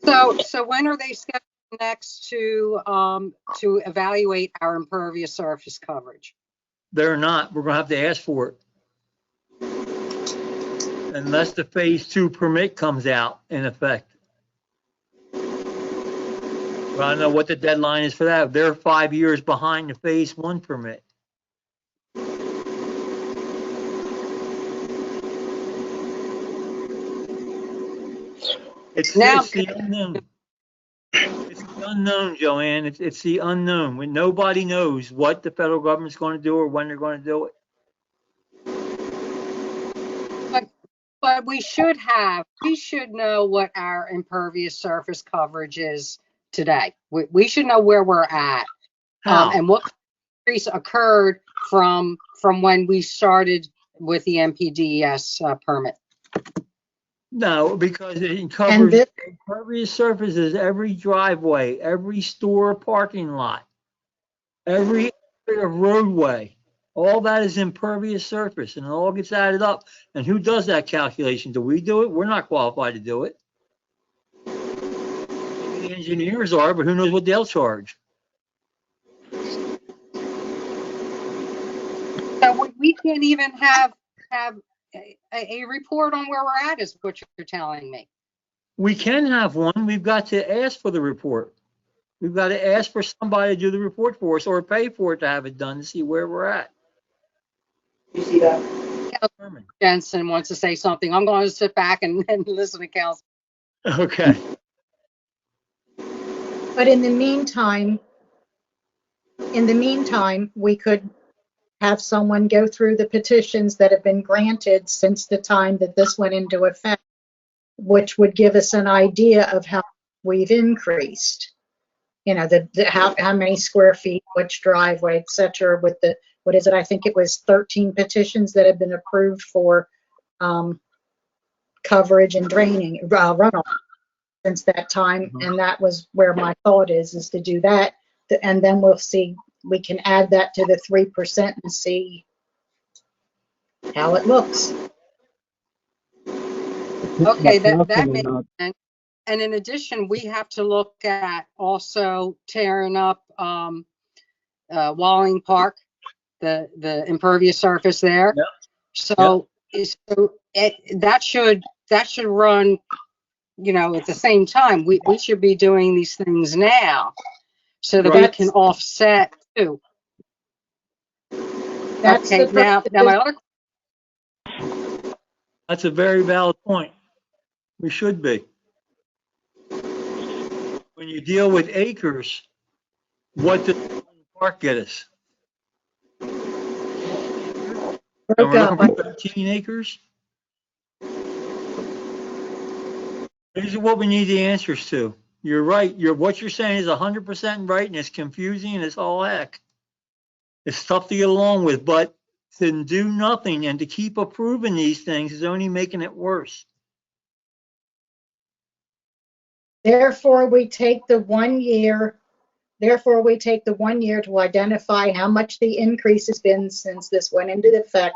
So when are they scheduled next to evaluate our impervious surface coverage? They're not. We're going to have to ask for it. Unless the phase 2 permit comes out in effect. Well, I don't know what the deadline is for that. They're 5 years behind the phase 1 permit. It's the unknown. It's the unknown, Joanne. It's the unknown. When nobody knows what the federal government's going to do or when they're going to do it. But we should know what our impervious surface coverage is today. We should know where we're at. And what increase occurred from when we started with the MPDES permit. No, because it covers impervious surfaces, every driveway, every store parking lot, every area of roadway. All that is impervious surface, and it all gets added up. And who does that calculation? Do we do it? We're not qualified to do it. Maybe the engineers are, but who knows what they'll charge? So we can't even have a report on where we're at, is what you're telling me. We can have one. We've got to ask for the report. We've got to ask for somebody to do the report for us or pay for it to have it done to see where we're at. You see that? Jensen wants to say something. I'm going to sit back and listen to Council. Okay. But in the meantime, we could have someone go through the petitions that have been granted since the time that this went into effect, which would give us an idea of how we've increased. You know, how many square feet, which driveway, et cetera, with the, what is it? I think it was 13 petitions that have been approved for coverage and draining, runoff since that time. And that was where my thought is to do that. And then we'll see, we can add that to the 3% and see how it looks. Okay, that makes sense. And in addition, we have to look at also tearing up Walling Park, the impervious surface there. Yep. So, yep. That should run, you know, at the same time. We should be doing these things now so that we can offset too. That's Okay, the now my other, That's a very valid point. We should be. When you deal with acres, what does the park get us? And broke we're up. looking for 13 acres? These are what we need the answers to. You're right. What you're saying is 100% right, and it's confusing and it's all heck. It's tough to get along with, but to do nothing and to keep approving these things is only making it worse. Therefore, we take the 1 year. Therefore, we take the 1 year to identify how much the increase has been since this went into effect.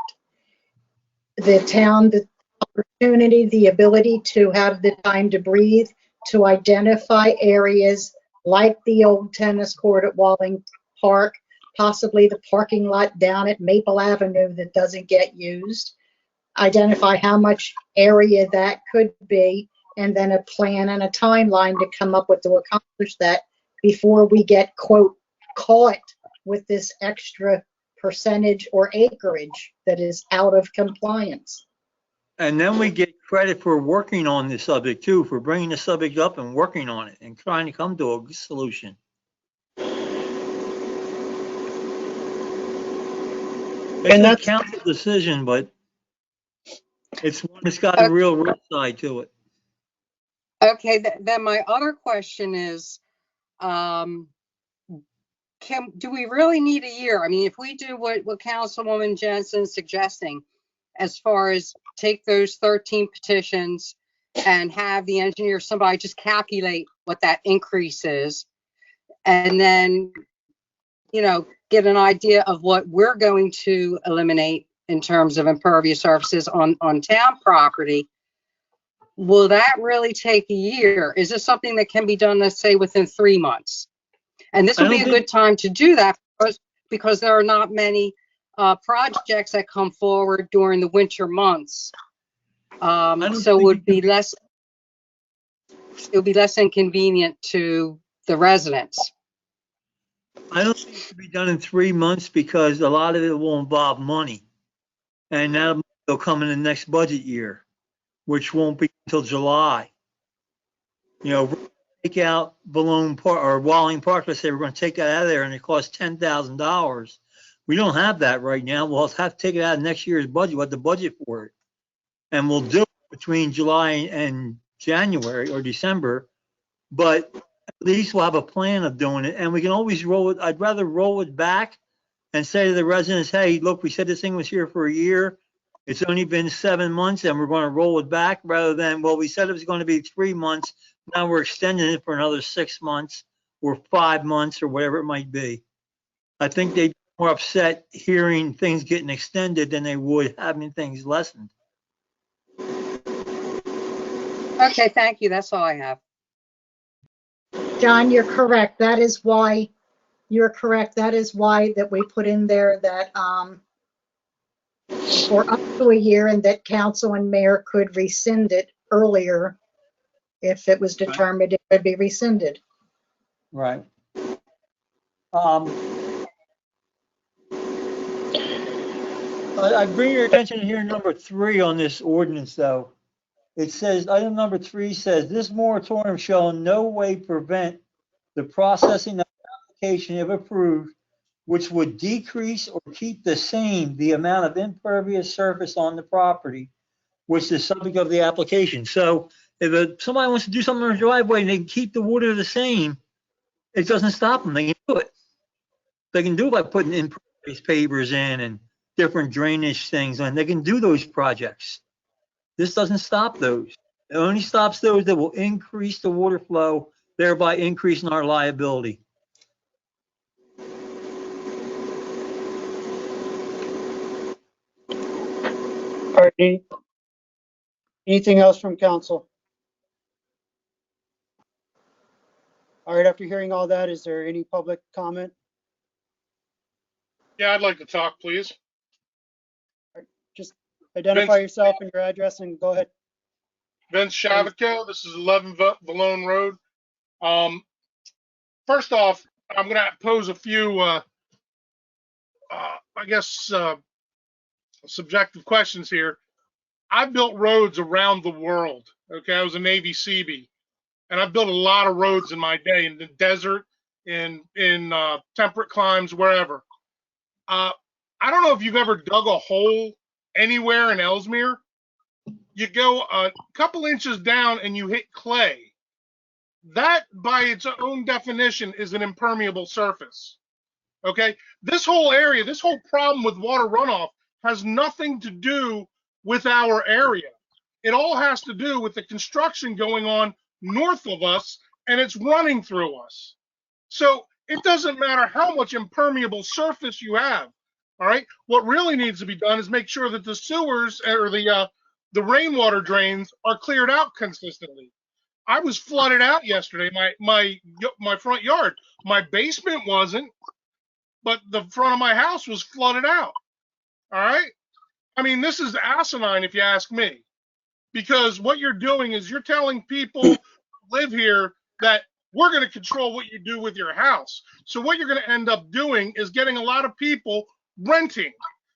The town, the opportunity, the ability to have the time to breathe, to identify areas like the old tennis court at Walling Park, possibly the parking lot down at Maple Avenue that doesn't get used, identify how much area that could be, and then a plan and a timeline to come up with to accomplish that before we get, quote, caught with this extra percentage or acreage that is out of compliance. And then we get credit for working on the subject too, for bringing the subject up and working on it and trying to come to a solution. It's a council decision, but it's one that's got a real side to it. okay, then my other question is, do we really need a year? I mean, if we do what Councilwoman Jensen's suggesting, as far as take those 13 petitions and have the engineer, somebody just calculate what that increase is, and then, you know, get an idea of what we're going to eliminate in terms of impervious surfaces on town property, will that really take a year? Is this something that can be done, let's say, within 3 months? And this would be a good time to do that because there are not many projects that come forward during the winter months. So it would be less inconvenient to the residents. I don't think it should be done in 3 months because a lot of it will involve money. And that'll come in the next budget year, which won't be until July. You know, we're gonna take out Balloon Park or Walling Park, let's say we're going to take that out of there and it costs $10,000. We don't have that right now. We'll have to take it out of next year's budget. We'll have the budget for it. And we'll do it between July and January or December. But at least we'll have a plan of doing it. And we can always roll it. I'd rather roll it back and say to the residents, hey, look, we said this thing was here for a year. It's only been 7 months and we're going to roll it back rather than, well, we said it was going to be 3 months. Now we're extending it for another 6 months or 5 months or whatever it might be. I think they'd be more upset hearing things getting extended than they would having things lessened. Okay, thank you. That's all I have. John, you're correct. That is why that we put in there that for up to a year and that council and mayor could rescind it earlier if it was determined it could be rescinded. Right. I bring your attention to here number 3 on this ordinance though. It says, item number 3 says, this moratorium shall in no way prevent the processing of application if approved, which would decrease or keep the same the amount of impervious surface on the property, which is the subject of the application. So if somebody wants to do something on their driveway and they can keep the water the same, it doesn't stop them. They can do it. They can do it by putting impervious pavers in and different drainage things on. They can do those projects. This doesn't stop those. It only stops those that will increase the water flow, thereby increasing our liability. All right, anything else from council? All right, after hearing all that, is there any public comment? Yeah, I'd like to talk, please. All right, just identify yourself and your address and go ahead. Vince Shavico, this is 11 Valone Road. First off, I'm going to pose a few I guess, subjective questions here. I built roads around the world. Okay, I was a Navy Seabee, and I've built a lot of roads in my day in the desert, in temperate climes, wherever. I don't know if you've ever dug a hole anywhere in Elsmere. You go a couple inches down and you hit clay. That, by its own definition, is an impermeable surface. Okay, this whole area, this whole problem with water runoff has nothing to do with our area. It all has to do with the construction going on north of us, and it's running through us. So it doesn't matter how much impermeable surface you have. All right, what really needs to be done is make sure that the sewers or the rainwater drains are cleared out consistently. I was flooded out yesterday. My front yard, my basement wasn't, but the front of my house was flooded out. All right. I mean, this is asinine if you ask me, because what you're doing is you're telling people who live here that we're going to control what you do with your house. So what you're going to end up doing is getting a lot of people renting,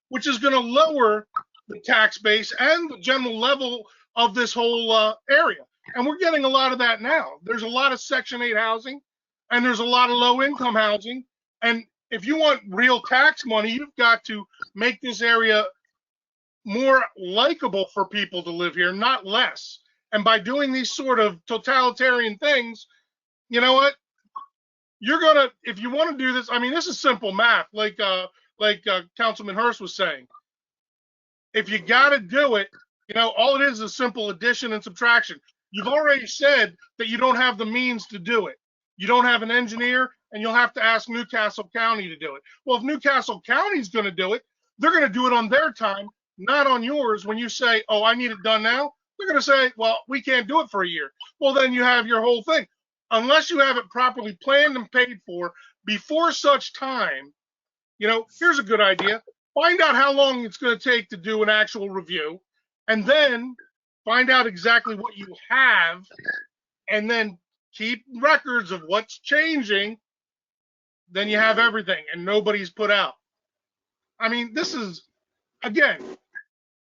which is going to lower the tax base and the general level of this whole area. And we're getting a lot of that now. There's a lot of Section 8 housing, and there's a lot of low-income housing. And if you want real tax money, you've got to make this area more likable for people to live here, not less. And by doing these sort of totalitarian things, you know what? You're gonna, if you want to do this, I mean, this is simple math, like Councilman Hurst was saying. If you got to do it, you know, all it is a simple addition and subtraction. You've already said that you don't have the means to do it. You don't have an engineer, and you'll have to ask Newcastle County to do it. Well, if Newcastle County's going to do it, they're going to do it on their time, not on yours. When you say, oh, I need it done now, they're going to say, well, we can't do it for a year. Well, then you have your whole thing. Unless you have it properly planned and paid for before such time, you know, here's a good idea. Find out how long it's going to take to do an actual review, and then find out exactly what you have, and then keep records of what's changing. Then you have everything, and nobody's put out. I mean, this is, again,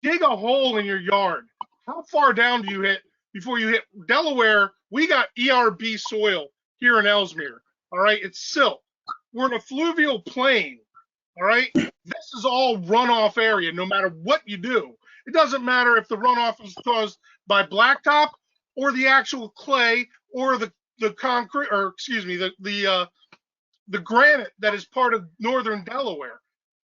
dig a hole in your yard. How far down do you hit before you hit Delaware? We got ERB soil here in Elsmere. All right, it's silt. We're in a fluvial plain. All right, this is all runoff area. No matter what you do, it doesn't matter if the runoff is caused by blacktop or the actual clay or the concrete, or excuse me, the granite that is part of northern Delaware.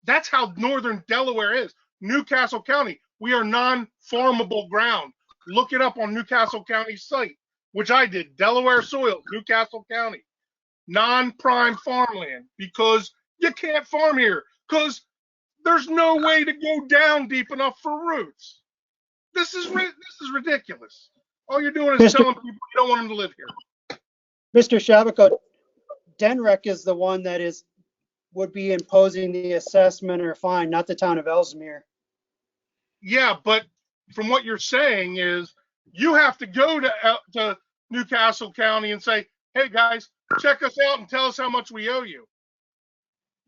That's how northern Delaware is. Newcastle County, we are non-farmable ground. Look it up on Newcastle County's site, which I did. Delaware soil, Newcastle County. Non-prime farmland, because you can't farm here, because there's no way to go down deep enough for roots. This is ridiculous. All you're doing is telling people you don't want them to live here. Mr. Shabako, DENREC is the one that would be imposing the assessment or fine, not the town of Elsmere. Yeah, but from what you're saying is you have to go to Newcastle County and say, hey guys, check us out and tell us how much we owe you.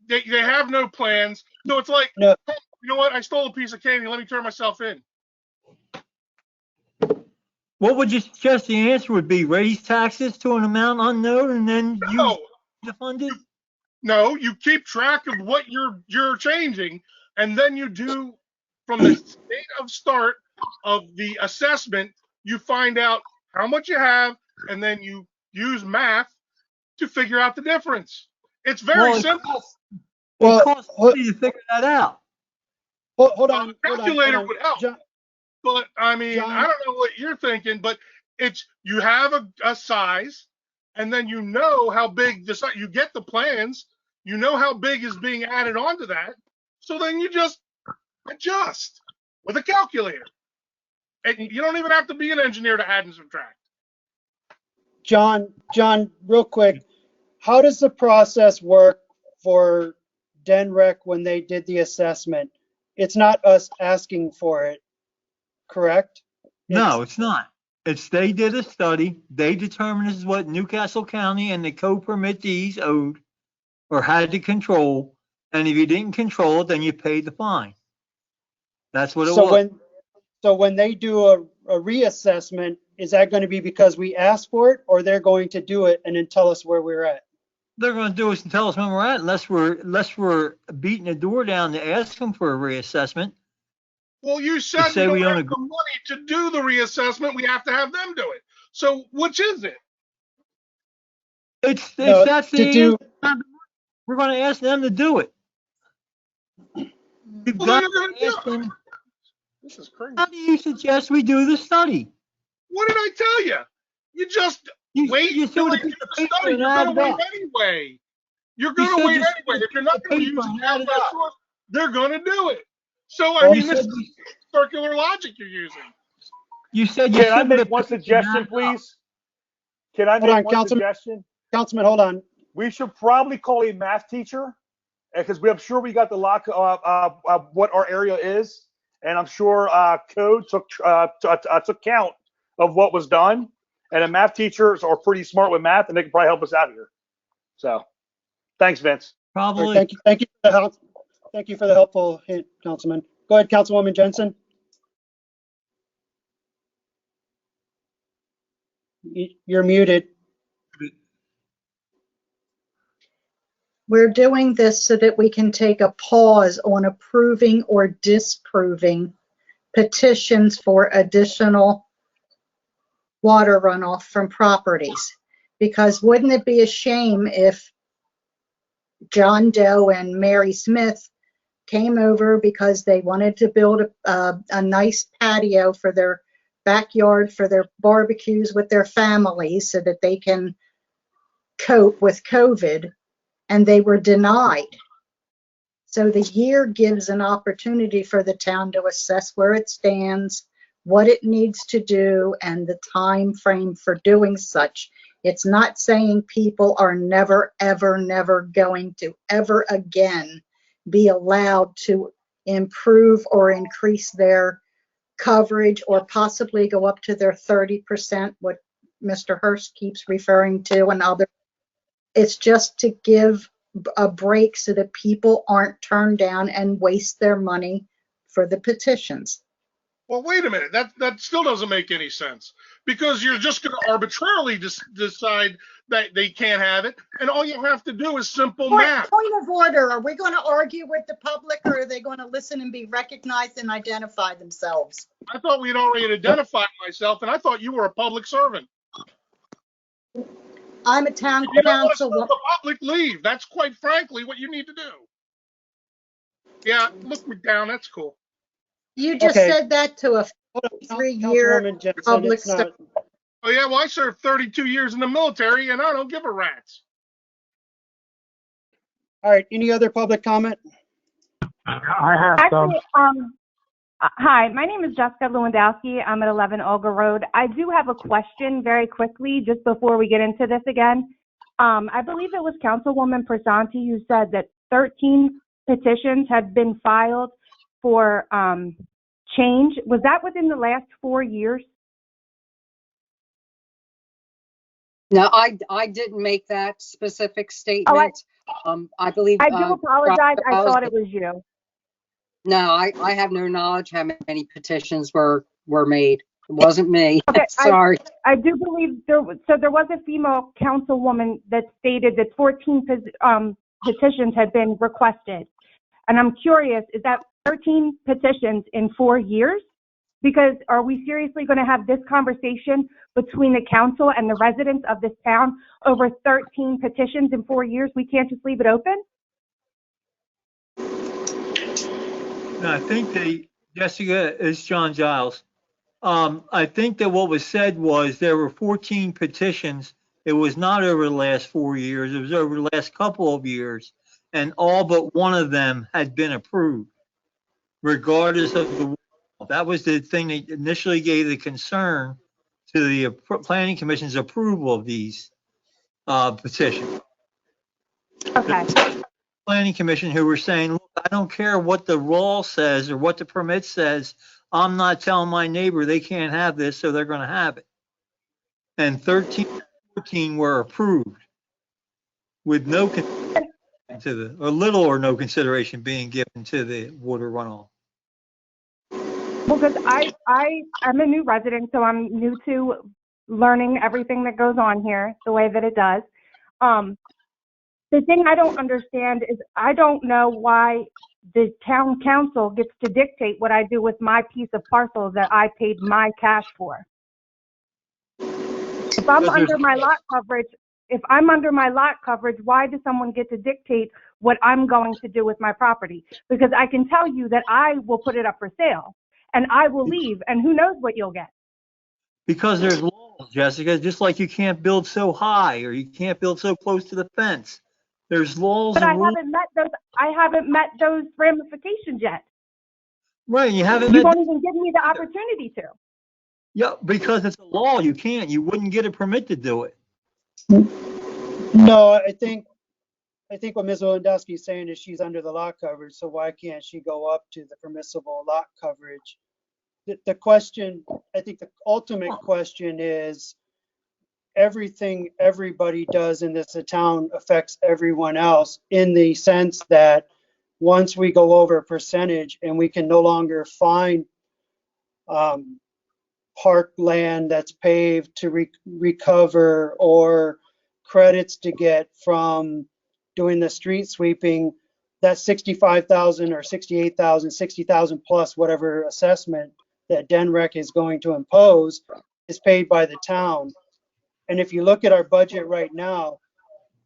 They have no plans. So it's like, no. Hey, you know what? I stole a piece of candy. Let me turn myself in. What would you suggest the answer would be? Raise taxes to an amount unknown and then use the funded? No, you keep track of what you're changing, and then you do from the state of start of the assessment, you find out how much you have, and then you use math to figure out the difference. It's very simple. It costs money to figure that out. Hold on. A calculator would help. John, but I mean, I don't know what you're thinking, but it's, you have a size, and then you know how big the size, you get the plans, you know how big is being added onto that. So then you just adjust with a calculator. And you don't even have to be an engineer to add and subtract. John, real quick, how does the process work for DENREC when they did the assessment? It's not us asking for it, correct? No, it's not. It's they did a study. They determined this is what Newcastle County and the co-permittees owed or had to control. And if you didn't control it, then you paid the fine. That's what it So was. when they do a reassessment, is that going to be because we asked for it, or they're going to do it and then tell us where we're at? They're going to do is tell us when we're at, unless we're beating the door down to ask them for a reassessment. Well, you said say we we don't don't have agree. the money to do the reassessment. We have to have them do it. So which is it? It's No, that's to the do. answer. We're going to ask them to do it. We've Well, got they're going to to ask do it. them. This is crazy. How do you suggest we do the study? What did I tell you? You just wait you until said they do to the study. and You're add going to it wait up. anyway. You're You going to said wait you said anyway. If you're not going to use and it add as it a up. source, they're going to do it. So, I Well, mean, this is circular logic you're using. You said you Can I should make one suggestion, please? Can I Hold on, make one suggestion? Councilman, hold on. We should probably call a math teacher, because I'm sure we got the lock of what our area is, and I'm sure code took count of what was done, and the math teachers are pretty smart with math, and they can probably help us out here. So, thanks, Vince. Probably. Thank you for the help. Thank you for the helpful hint, Councilman. Go ahead, Councilwoman Jensen. You're muted. We're doing this so that we can take a pause on approving or disproving petitions for additional water runoff from properties. Because wouldn't it be a shame if John Doe and Mary Smith came over because they wanted to build a nice patio for their backyard for their barbecues with their families so that they can cope with COVID, and they were denied. So the year gives an opportunity for the town to assess where it stands, what it needs to do, and the time frame for doing such. It's not saying people are never, ever, never going to ever again be allowed to improve or increase their coverage or possibly go up to their 30%, what Mr. Hurst keeps referring to, and other. It's just to give a break so that people aren't turned down and waste their money for the petitions. Well, wait a minute. That still doesn't make any sense, because you're just going to arbitrarily decide that they can't have it, and all you have to do is simple math. Point of order. Are we going to argue with the public, or are they going to listen and be recognized and identify themselves? I thought we'd already identified myself, and I thought you were a public servant. I'm a town You don't want to council. let the public leave. That's quite frankly what you need to do. Yeah, look me down. That's cool. You just said that to a 3-year public servant. Oh, yeah, well, I served 32 years in the military, and I don't give a rat's. All right, any other public comment? I have some. Actually, hi, my name is Jessica Lewandowski. I'm at 11 Olga Road. I do have a question very quickly, just before we get into this again. I believe it was Councilwoman Prasanti who said that 13 petitions had been filed for change. Was that within the last 4 years? No, I didn't make that specific statement. I believe. I do apologize. I thought it was you. No, I have no knowledge how many petitions were made. It wasn't me. Okay, Sorry. I do believe there was a female councilwoman that stated that 14 petitions had been requested. And I'm curious, is that 13 petitions in 4 years? Because are we seriously going to have this conversation between the council and the residents of this town over 13 petitions in 4 years? We can't just leave it open? No, I think Jessica, is John Giles. I think that what was said was there were 14 petitions. It was not over the last 4 years. It was over the last couple of years. And all but one of them had been approved, regardless of the. That was the thing that initially gave the concern to the Planning Commission's approval of these petitions. Okay. Planning Commission who were saying, look, I don't care what the law says or what the permit says. I'm not telling my neighbor they can't have this, so they're going to have it. And 13 were approved with no concern. or little or no consideration being given to the water runoff? Well, because I'm a new resident, so I'm new to learning everything that goes on here the way that it does. The thing I don't understand is I don't know why the town council gets to dictate what I do with my piece of parcel that I paid my cash for. If I'm under my lot coverage, why does someone get to dictate what I'm going to do with my property? Because I can tell you that I will put it up for sale and I will leave, and who knows what you'll get. Because there's laws, Jessica, just like you can't build so high or you can't build so close to the fence. There's laws But and I rules. haven't met those ramifications yet. Right, you haven't You met. won't even give me the opportunity to. Yeah, because it's a law. You can't. You wouldn't get a permit to do it. No, I think what Ms. Lewandowski is saying is she's under the lot coverage, so why can't she go up to the permissible lot coverage? The question, I think the ultimate question is, everything everybody does in this town affects everyone else, in the sense that once we go over a percentage and we can no longer find park land that's paved to recover, or credits to get from doing the street sweeping, that 65,000 or 68,000, 60,000 plus whatever assessment that DENREC is going to impose is paid by the town. And if you look at our budget right now,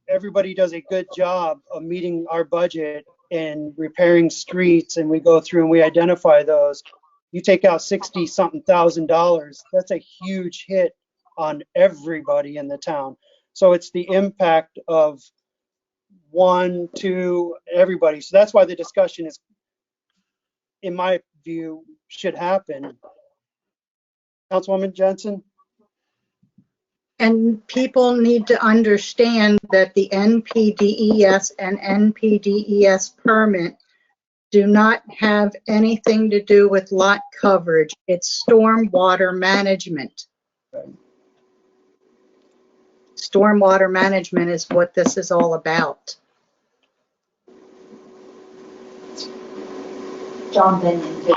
everybody does a good job of meeting our budget and repairing streets, and we go through and we identify those. You take out 60 something $1,000, that's a huge hit on everybody in the town. So it's the impact of one, two, everybody. So that's why the discussion is, in my view, should happen. Councilwoman Jensen? And people need to understand that the NPDES and NPDES permit do not have anything to do with lot coverage. It's stormwater management. Stormwater management is what this is all about. John Benyon.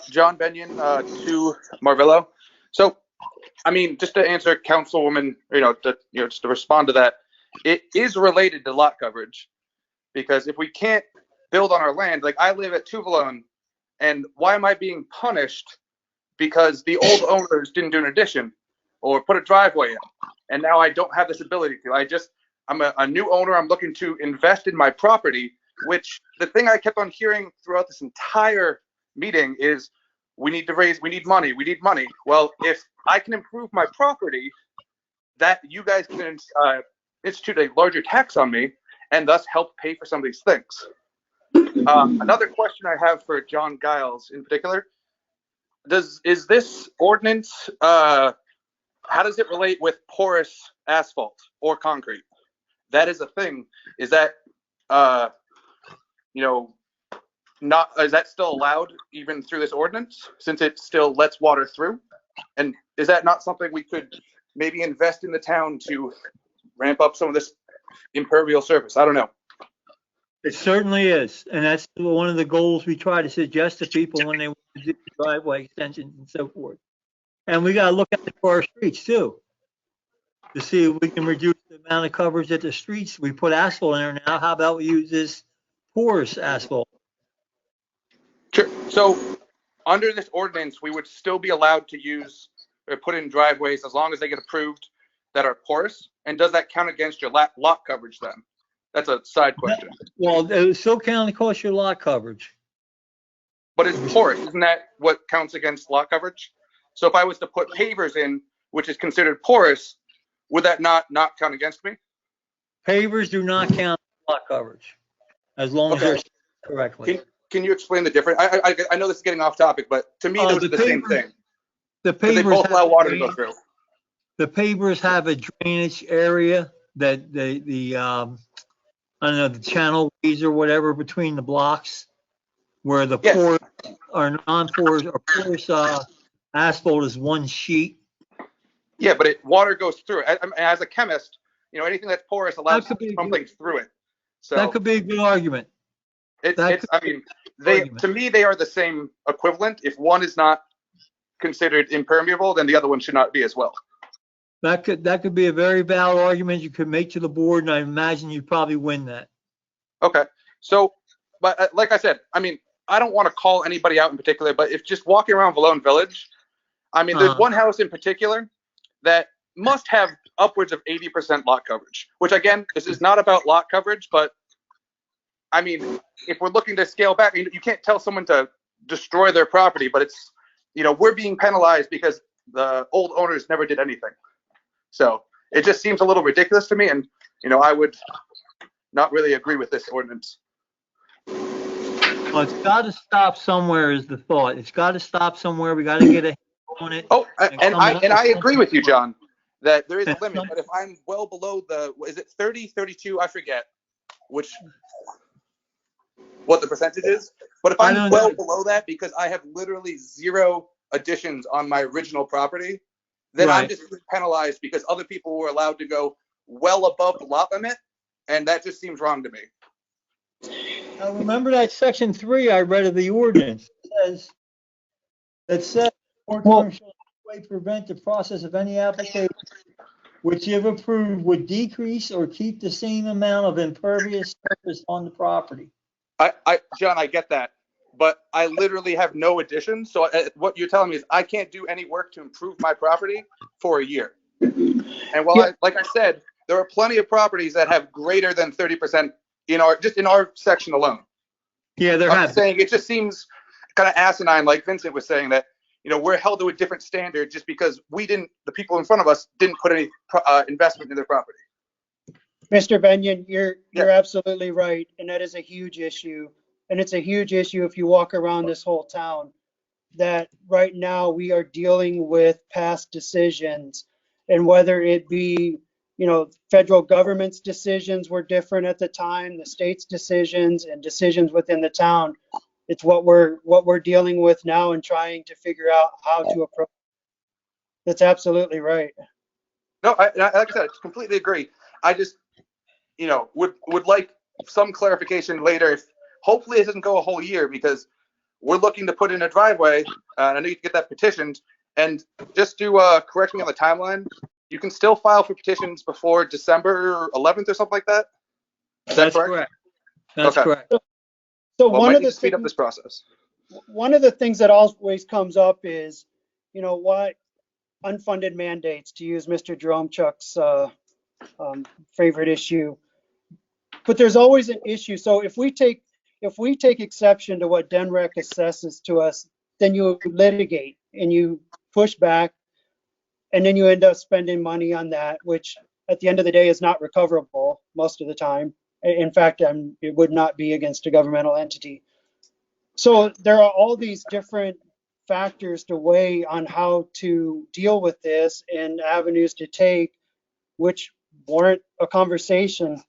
John Benyon, to Marvillo. So, I mean, just to answer Councilwoman, just to respond to that, it is related to lot coverage, because if we can't build on our land, like I live at Tuvalone, and why am I being punished? Because the old owners didn't do an addition or put a driveway in, and now I don't have this ability to. I'm a new owner. I'm looking to invest in my property, which the thing I kept on hearing throughout this entire meeting is, we need money. Well, if I can improve my property, that you guys can institute a larger tax on me and thus help pay for some of these things. Another question I have for John Giles in particular, is this ordinance, how does it relate with porous asphalt or concrete? That is a thing. Is that, is that still allowed even through this ordinance, since it still lets water through? And is that not something we could maybe invest in the town to ramp up some of this impervious surface? I don't know. It certainly is. And that's one of the goals we try to suggest to people when they want to do driveway extensions and so forth. And we got to look at it for our streets too, to see if we can reduce the amount of coverage at the streets. We put asphalt in there now. How about we use this porous asphalt? Sure. So under this ordinance, we would still be allowed to use or put in driveways as long as they get approved that are porous. And does that count against your lot coverage then? That's a side question. Well, it still count across your lot coverage. But it's porous. Isn't that what counts against lot coverage? So if I was to put pavers in, which is considered porous, would that not count against me? Pavers do not count lot coverage as long as they're correctly. Can you explain the difference? I know this is getting off topic, but to me, those are the same thing. The pavers they both allow water to go through. The pavers have a drainage area that the channel ways or whatever between the blocks, where the porous or non-porous or porous asphalt is one sheet. Yeah, but water goes through it. As a chemist, you know, anything that's porous allows That could be something through it. So That could be a good argument. I mean, to me, they are the same equivalent. If one is not considered impermeable, then the other one should not be as well. That could be a very valid argument you could make to the board, and I imagine you'd probably win that. Okay. So, but like I said, I mean, I don't want to call anybody out in particular, but if just walking around Valone Village, I mean, there's one house in particular that must have upwards of 80% lot coverage, which again, this is not about lot coverage, but I mean, if we're looking to scale back, you can't tell someone to destroy their property, but it's, you know, we're being penalized because the old owners never did anything. So it just seems a little ridiculous to me. And, you know, I would not really agree with this ordinance. Well, it's got to stop somewhere is the thought. It's got to stop somewhere. We got to get a handle on it. Oh, and I agree with you, John, that there is a limit. But if I'm well below is it 30, 32? I forget what the percentage is. But if I'm well below that because I have literally 0 additions on my original property, then I'm just penalized because other people were allowed to go well above the lot limit, and that just seems wrong to me. Now remember that section 3 I read of the ordinance that says moratorium shall in no way prevent the process of any application which, if approved, would decrease or keep the same amount of impervious surface on the property. John, I get that, but I literally have no additions. So what you're telling me is I can't do any work to improve my property for a year. And while like I said, there are plenty of properties that have greater than 30% in our section alone. Yeah, I'm saying it just seems kind of asinine, like Vincent was saying, that, you know, we're held to a different standard just because the people in front of us didn't put any investment in their property. Mr. Benyon, you're absolutely right, and that is a huge issue. And it's a huge issue if you walk around this whole town, that right now we are dealing with past decisions, and whether it be, you know, federal government's decisions were different at the time, the state's decisions and decisions within the town. It's what we're dealing with now and trying to figure out how to approach. That's absolutely right. No, like I said, I completely agree. I just, you know, would like some clarification later. If hopefully it doesn't go a whole year, because we're looking to put in a driveway, and I know you can get that petitioned. And just to correct me on the timeline, you can still file for petitions before December 11th or something like that. Is that correct? That's correct. So one of the speed up this process. One of the things that always comes up is, you know, what unfunded mandates, to use Mr. Jeromechuk's favorite issue. But there's always an issue. So if we take exception to what DENREC assesses to us, then you litigate and you push back, and then you end up spending money on that, which at the end of the day is not recoverable most of the time. In fact, it would not be against a governmental entity. So there are all these different factors to weigh on how to deal with this and avenues to take, which warrant a conversation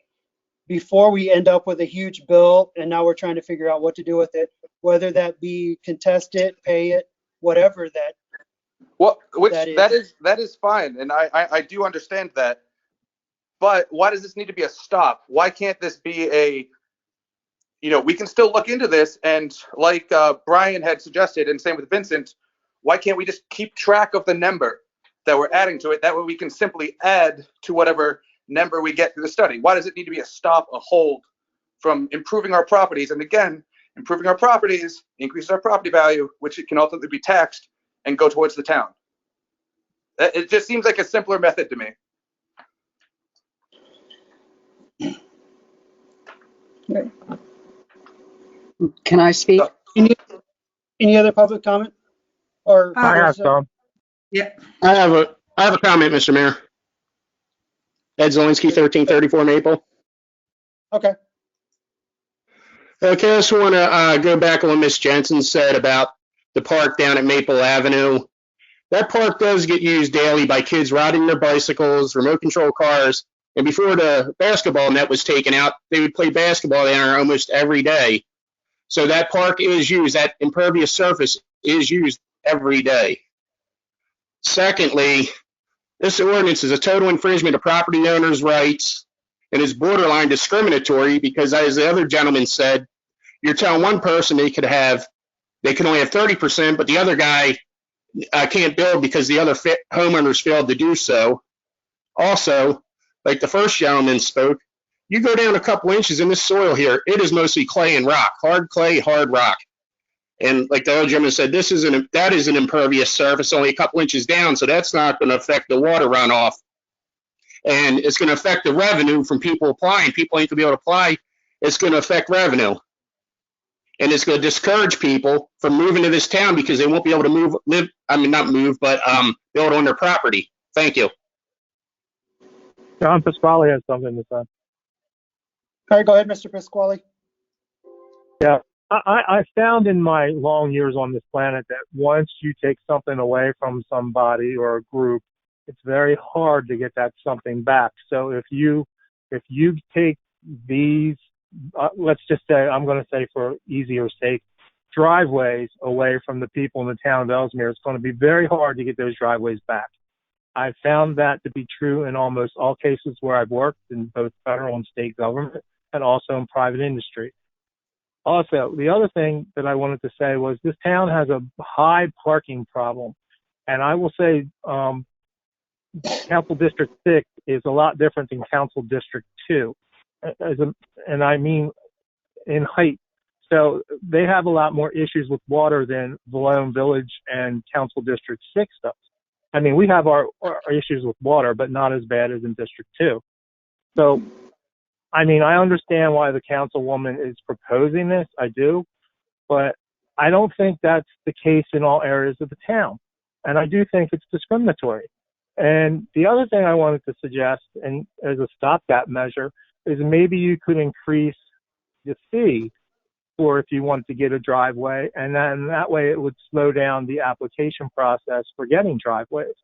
before we end up with a huge bill. And now we're trying to figure out what to do with it, whether that be contest it, pay it, whatever that. Well, that is fine, and I do understand that. But why does this need to be a stop? Why can't this be a, you know, we can still look into this, and like Brian had suggested, and same with Vincent, why can't we just keep track of the number that we're adding to it? That way we can simply add to whatever number we get through the study. Why does it need to be a stop, a hold from improving our properties? And again, improving our properties increases our property value, which it can ultimately be taxed and go towards the town. It just seems like a simpler method to me. Can I speak? Any other public comment? Or I have some. Yeah. I have a comment, Mr. Mayor. Ed Zielinski, 1334 Maple. Okay. Okay, I just want to go back on what Miss Jensen said about the park down at Maple Avenue. That park does get used daily by kids riding their bicycles, remote control cars, and before the basketball net was taken out, they would play basketball there almost every day. So that park is used, that impervious surface is used every day. Secondly, This ordinance is a total infringement of property owners' rights and is borderline discriminatory because, as the other gentleman said, you're telling one person they can only have 30%, but the other guy can't build because the other homeowners failed to do so. Also, like the first gentleman spoke, you go down a couple inches in this soil here, it is mostly clay and rock, hard clay, hard rock. And like the other gentleman said, that is an impervious surface, only a couple inches down, so that's not going to affect the water runoff. And it's going to affect the revenue from people applying. People ain't going to be able to apply. It's going to affect revenue. And it's going to discourage people from moving to this town because they won't be able to build on their property. Thank you. John Pasquale has something to say. All right, go ahead, Mr. Pasquale. Yeah, I found in my long years on this planet that once you take something away from somebody or a group, it's very hard to get that something back. So if you take these, let's just say, I'm going to say for easier sake, driveways away from the people in the town of Elsmere, it's going to be very hard to get those driveways back. I've found that to be true in almost all cases where I've worked in both federal and state government and also in private industry. Also, the other thing that I wanted to say was this town has a high parking problem. And I will say Council District 6 is a lot different than Council District 2. And I mean in height. So they have a lot more issues with water than Valone Village and Council District 6 does. I mean, we have our issues with water, but not as bad as in District 2. So, I mean, I understand why the councilwoman is proposing this. I do. But I don't think that's the case in all areas of the town. And I do think it's discriminatory. And the other thing I wanted to suggest, and as a stopgap measure, is maybe you could increase the fee for if you wanted to get a driveway, and then that way it would slow down the application process for getting driveways.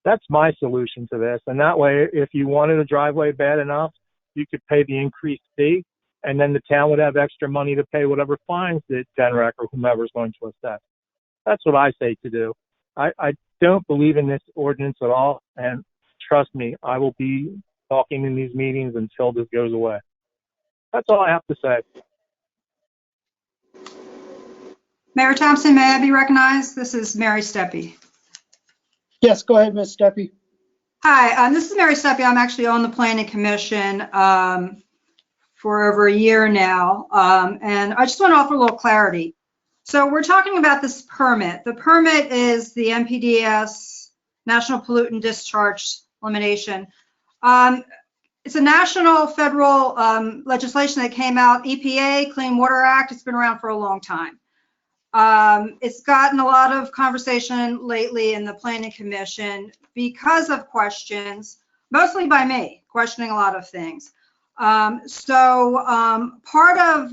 That's my solution to this. And that way, if you wanted a driveway bad enough, you could pay the increased fee, and then the town would have extra money to pay whatever fines that DENREC or whomever is going to assess. That's what I say to do. I don't believe in this ordinance at all, and trust me, I will be talking in these meetings until this goes away. That's all I have to say. Mayor Thompson, may I be recognized? This is Mary Steppe. Yes, go ahead, Ms. Steppe. Hi, this is Mary Steppe. I'm actually on the Planning Commission for over a year now, and I just want to offer a little clarity. So we're talking about this permit. The permit is the NPDES, National Pollutant Discharge Elimination. It's a national federal legislation that came out, EPA, Clean Water Act. It's been around for a long time. It's gotten a lot of conversation lately in the Planning Commission because of questions, mostly by me, questioning a lot of things. Part of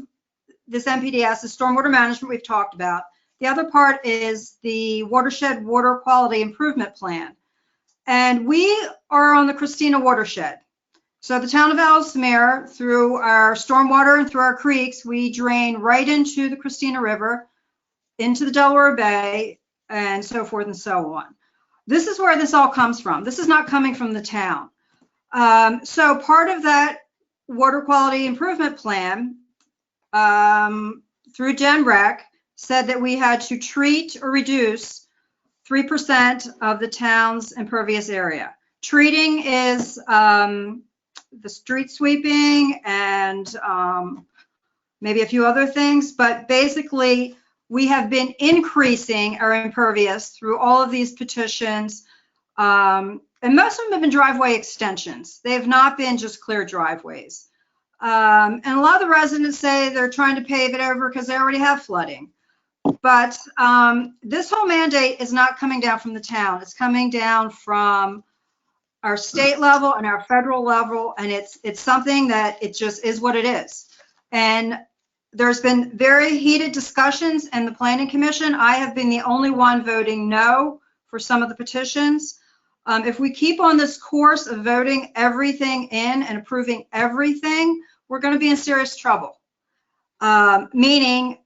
this NPDES is stormwater management we've talked about. The other part is the Watershed Water Quality Improvement Plan. And we are on the Christina watershed. So the town of Elsmere, through our stormwater and through our creeks, we drain right into the Christina River, into the Delaware Bay, and so forth and so on. This is where this all comes from. This is not coming from the town. So part of that water quality improvement plan through DENREC said that we had to treat or reduce 3% of the town's impervious area. Treating is the street sweeping and maybe a few other things, but basically we have been increasing our impervious through all of these petitions, and most of them have been driveway extensions. They have not been just clear driveways. And a lot of the residents say they're trying to pave it over because they already have flooding. But this whole mandate is not coming down from the town. It's coming down from our state level and our federal level, and it's something that it just is what it is. And there's been very heated discussions in the Planning Commission. I have been the only one voting no for some of the petitions. If we keep on this course of voting everything in and approving everything, we're going to be in serious trouble. Meaning,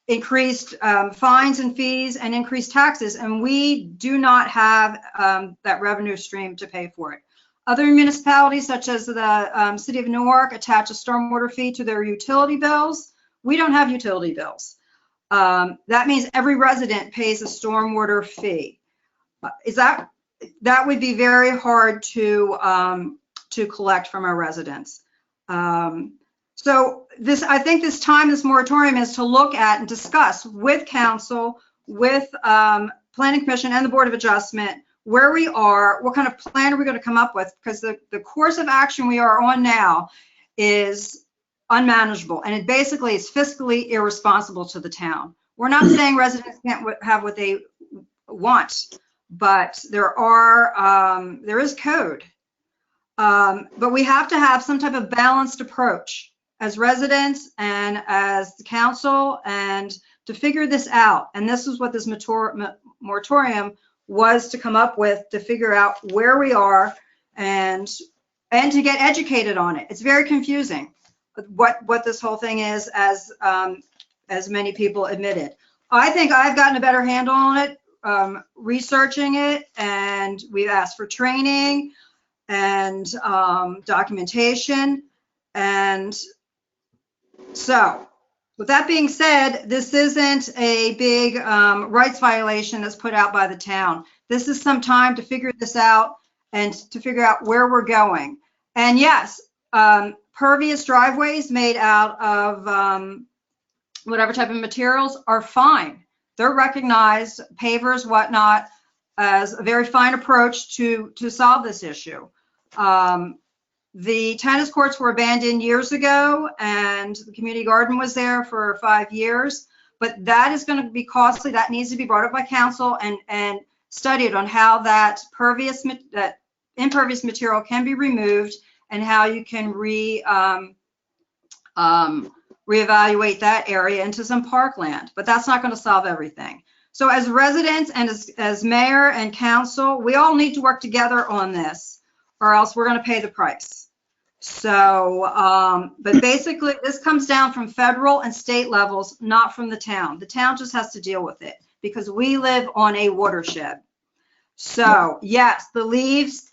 increased fines and fees and increased taxes, and we do not have that revenue stream to pay for it. Other municipalities, such as the city of Newark, attach a stormwater fee to their utility bills. We don't have utility bills. That means every resident pays a stormwater fee. That would be very hard to collect from our residents. So I think this moratorium is to look at and discuss with council, with planning commission and the board of adjustment, where we are, what kind of plan are we going to come up with? Because the course of action we are on now is unmanageable, and it basically is fiscally irresponsible to the town. We're not saying residents can't have what they want, but there is code. But we have to have some type of balanced approach as residents and as the council, and to figure this out. And this is what this moratorium was to come up with, to figure out where we are and to get educated on it. It's very confusing what this whole thing is, as many people admitted. I think I've gotten a better handle on it, researching it, and we've asked for training and documentation. And so, with that being said, this isn't a big rights violation that's put out by the town. This is some time to figure this out and to figure out where we're going. And yes, pervious driveways made out of whatever type of materials are fine. They're recognized, pavers, whatnot, as a very fine approach to solve this issue. The tennis courts were abandoned years ago, and the community garden was there for 5 years, but that is going to be costly. That needs to be brought up by council and studied on how that impervious material can be removed and how you can reevaluate that area into some parkland. But that's not going to solve everything. So as residents and as mayor and council, we all need to work together on this, or else we're going to pay the price. So, but basically this comes down from federal and state levels, not from the town. The town just has to deal with it because we live on a watershed. So yes, the leaves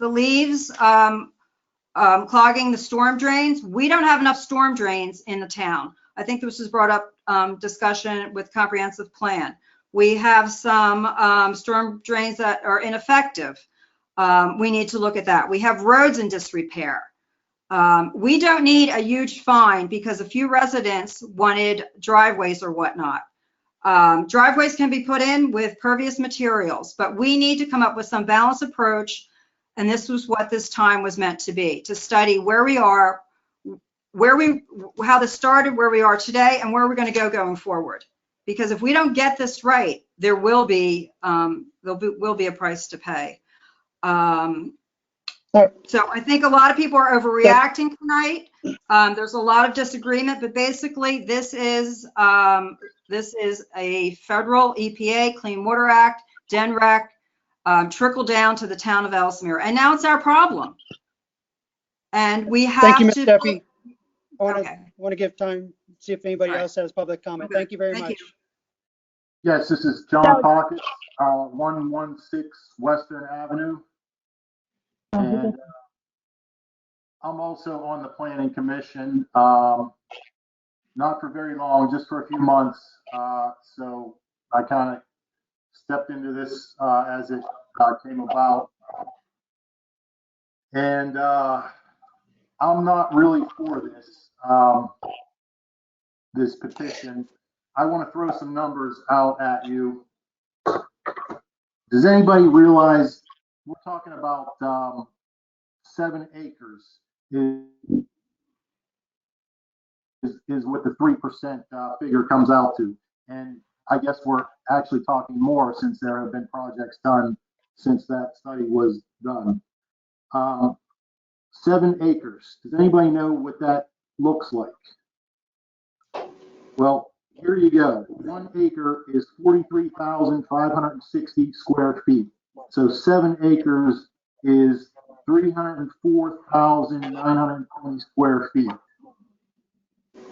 clogging the storm drains. We don't have enough storm drains in the town. I think this was brought up discussion with comprehensive plan. We have some storm drains that are ineffective. We need to look at that. We have roads in disrepair. We don't need a huge fine because a few residents wanted driveways or whatnot. Driveways can be put in with pervious materials, but we need to come up with some balanced approach. And this was what this time was meant to be, to study where we are, how this started, where we are today, and where we're going to go going forward. Because if we don't get this right, there will be a price to pay. So I think a lot of people are overreacting tonight. There's a lot of disagreement, but basically this is a federal EPA Clean Water Act, DNREC, trickle down to the town of Elsmere, and now it's our problem. And we have Thank you, Ms. to. Steffi. I want to give time, see if anybody else has public comment. Thank you very much. Yes, this is John Pockett, 116 Western Avenue. And I'm also on the planning commission, not for very long, just for a few months. So I kind of stepped into this as it came about. And I'm not really for this petition. I want to throw some numbers out at you. Does anybody realize we're talking about 7 acres is what the 3% figure comes out to. And I guess we're actually talking more since there have been projects done since that study was done. 7 acres. Does anybody know what that looks like? Well, here you go. 1 acre is 43,560 square feet. So 7 acres is 304,920 square feet.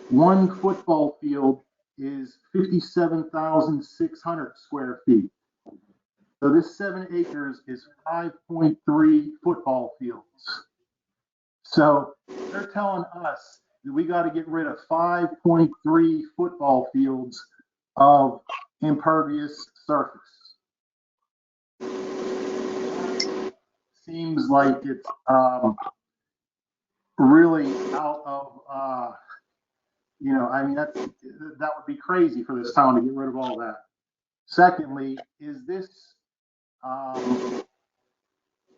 1 football field is 57,600 square feet. So this 7 acres is 5.3 football fields. So they're telling us that we got to get rid of 5.3 football fields of impervious surface. Seems like it's really out of, I mean, that would be crazy for this town to get rid of all that. Secondly, is this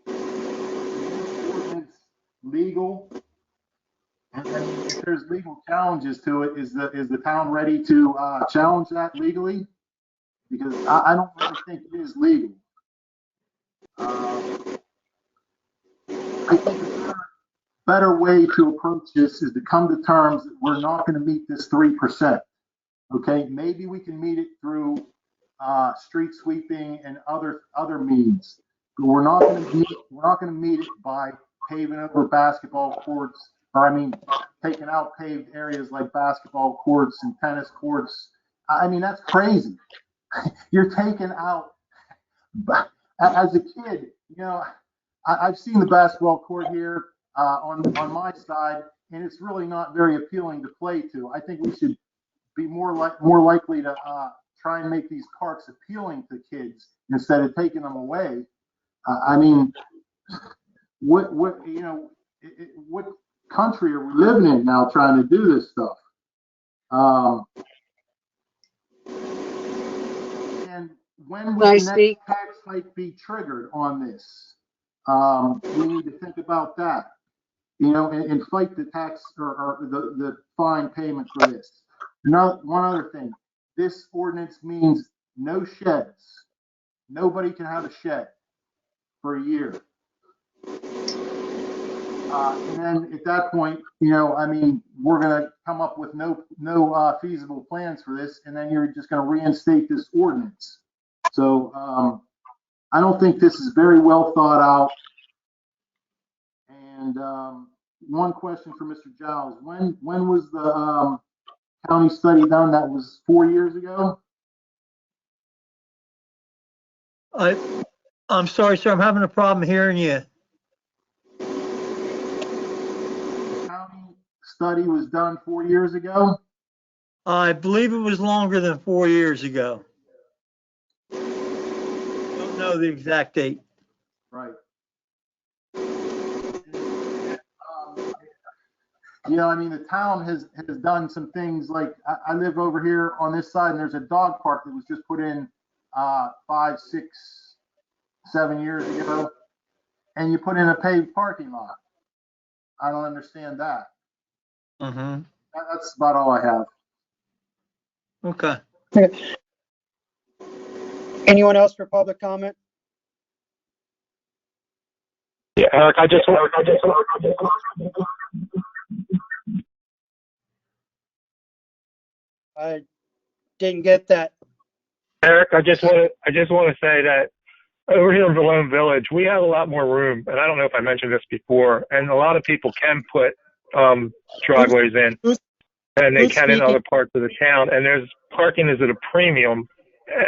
ordinance legal? And if there's legal challenges to it, is the town ready to challenge that legally? Because I don't really think it is legal. I think a better way to approach this is to come to terms that we're not going to meet this 3%. Okay, maybe we can meet it through street sweeping and other means, but we're not going to meet it by paving over basketball courts, or taking out paved areas like basketball courts and tennis courts. I mean, that's crazy. You're taking out. As a kid, I've seen the basketball court here on my side, and it's really not very appealing to play to. I think we should be more likely to try and make these parks appealing to kids instead of taking them away. I mean, what country are we living in now trying to do this stuff? And when would the next tax hike be triggered on this? We need to think about that, and fight the tax or the fine payment for this. One other thing, this ordinance means no sheds. Nobody can have a shed for a year. And then at that point, we're going to come up with no feasible plans for this, and then you're just going to reinstate this ordinance. So I don't think this is very well thought out. And one question for Mr. Giles: when was the county study done? That was 4 years ago. I'm sorry, sir. I'm having a problem hearing you. The county study was done 4 years ago. I believe it was longer than 4 years ago. Don't know the exact date. Right. The town has done some things like I live over here on this side, and there's a dog park that was just put in 5, 6, 7 years ago, and you put in a paved parking lot. I don't understand that. Mm-hmm. That's about all I have. Okay. Anyone else for public comment? Yeah, Eric, I didn't get that. Eric, I just want to say that over here in Valone Village, we have a lot more room, and I don't know if I mentioned this before, and a lot of people can put driveways in, and they can in other parts of the town, and there's parking is at a premium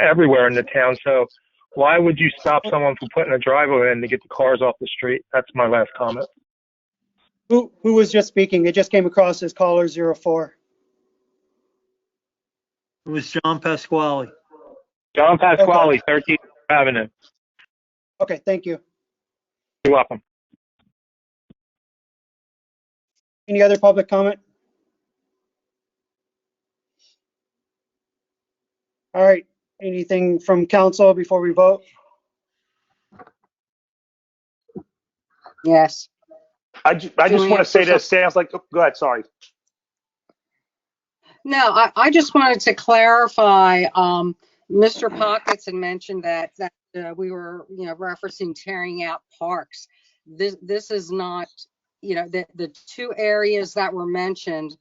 everywhere in the town, so why would you stop someone from putting a driveway in to get the cars off the street? That's my last comment. Who was just speaking? It just came across as caller 04. It was John Pasquale. John Pasquale, okay. 13th Avenue. Okay, thank you. You're welcome. Any other public comment? All right. Anything from council before we vote? Yes. I just want to say this. Sounds like. Go ahead. Sorry. No, I just wanted to clarify. Mr. Pockets had mentioned that we were, referencing tearing out parks. This is not, the two areas that were mentioned,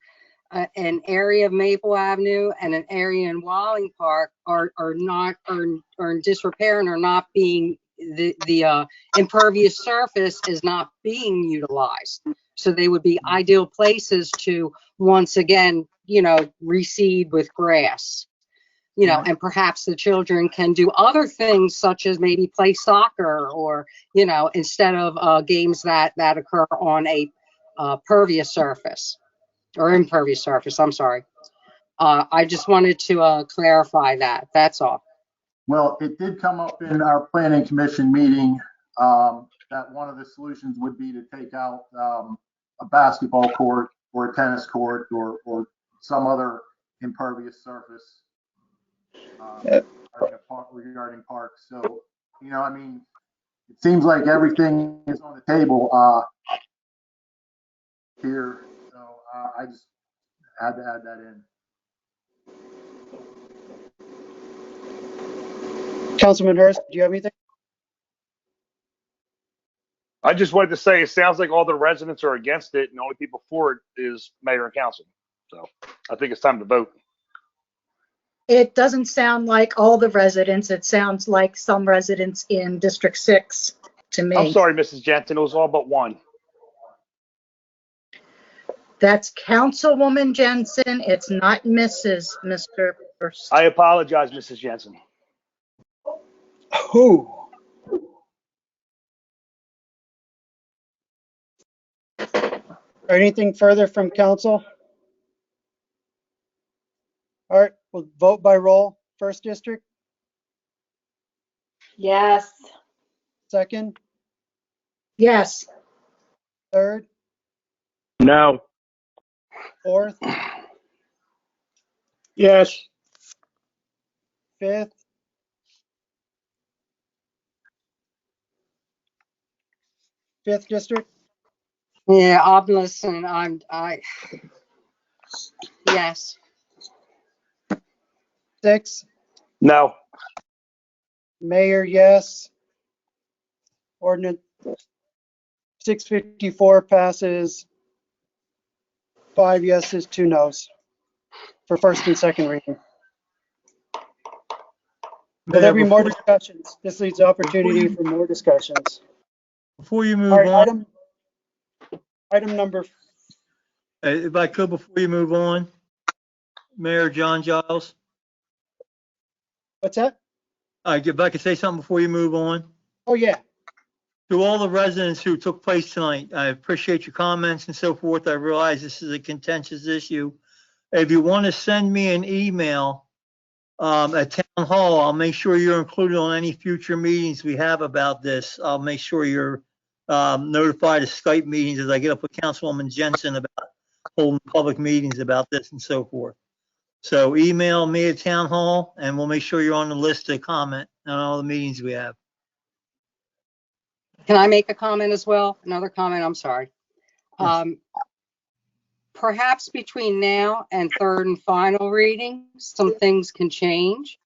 an area of Maple Avenue and an area in Walling Park are in disrepair and are not being the impervious surface is not being utilized. So they would be ideal places to once again, reseed with grass. And perhaps the children can do other things such as maybe play soccer or, instead of games that occur on a pervious surface or impervious surface. I'm sorry. I just wanted to clarify that. That's all. Well, it did come up in our planning commission meeting that one of the solutions would be to take out a basketball court or a tennis court or some other impervious surface regarding parks. So, it seems like everything is on the table here. So I just had to add that in. Councilman Hurst, do you have anything? I just wanted to say, it sounds like all the residents are against it, and the only people for it is mayor and council. So I think it's time to vote. It doesn't sound like all the residents. It sounds like some residents in District 6 to me. I'm sorry, Mrs. Jensen, it was all but one. That's Councilwoman Jensen. It's not Mr. Hurst. I apologize, Mrs. Jensen. Who? Anything further from council? All right, we'll vote by roll. First district? Yes. Second? Yes. Third? No. Fourth? Yes. Fifth? Fifth district? Yeah, I'm listening. Yes. Six? No. Mayor, yes. Ordinance 654 passes 5 yeses, 2 nos for first and second reading. Will there be more discussions? This leaves the opportunity for more discussions. Before you move All right, on, item number. if I could, before you move on, Mayor John Giles, What's that? if I could say something before you move on. Oh, yeah. To all the residents who took place tonight, I appreciate your comments and so forth. I realize this is a contentious issue. If you want to send me an email at Town Hall, I'll make sure you're included on any future meetings we have about this. I'll make sure you're notified of Skype meetings as I get up with Councilwoman Jensen about holding public meetings about this and so forth. So email me at Town Hall and we'll make sure you're on the list to comment on all the meetings we have. Can I make a comment as well? Another comment, I'm sorry. Yes. Perhaps between now and third and final reading, some things can change.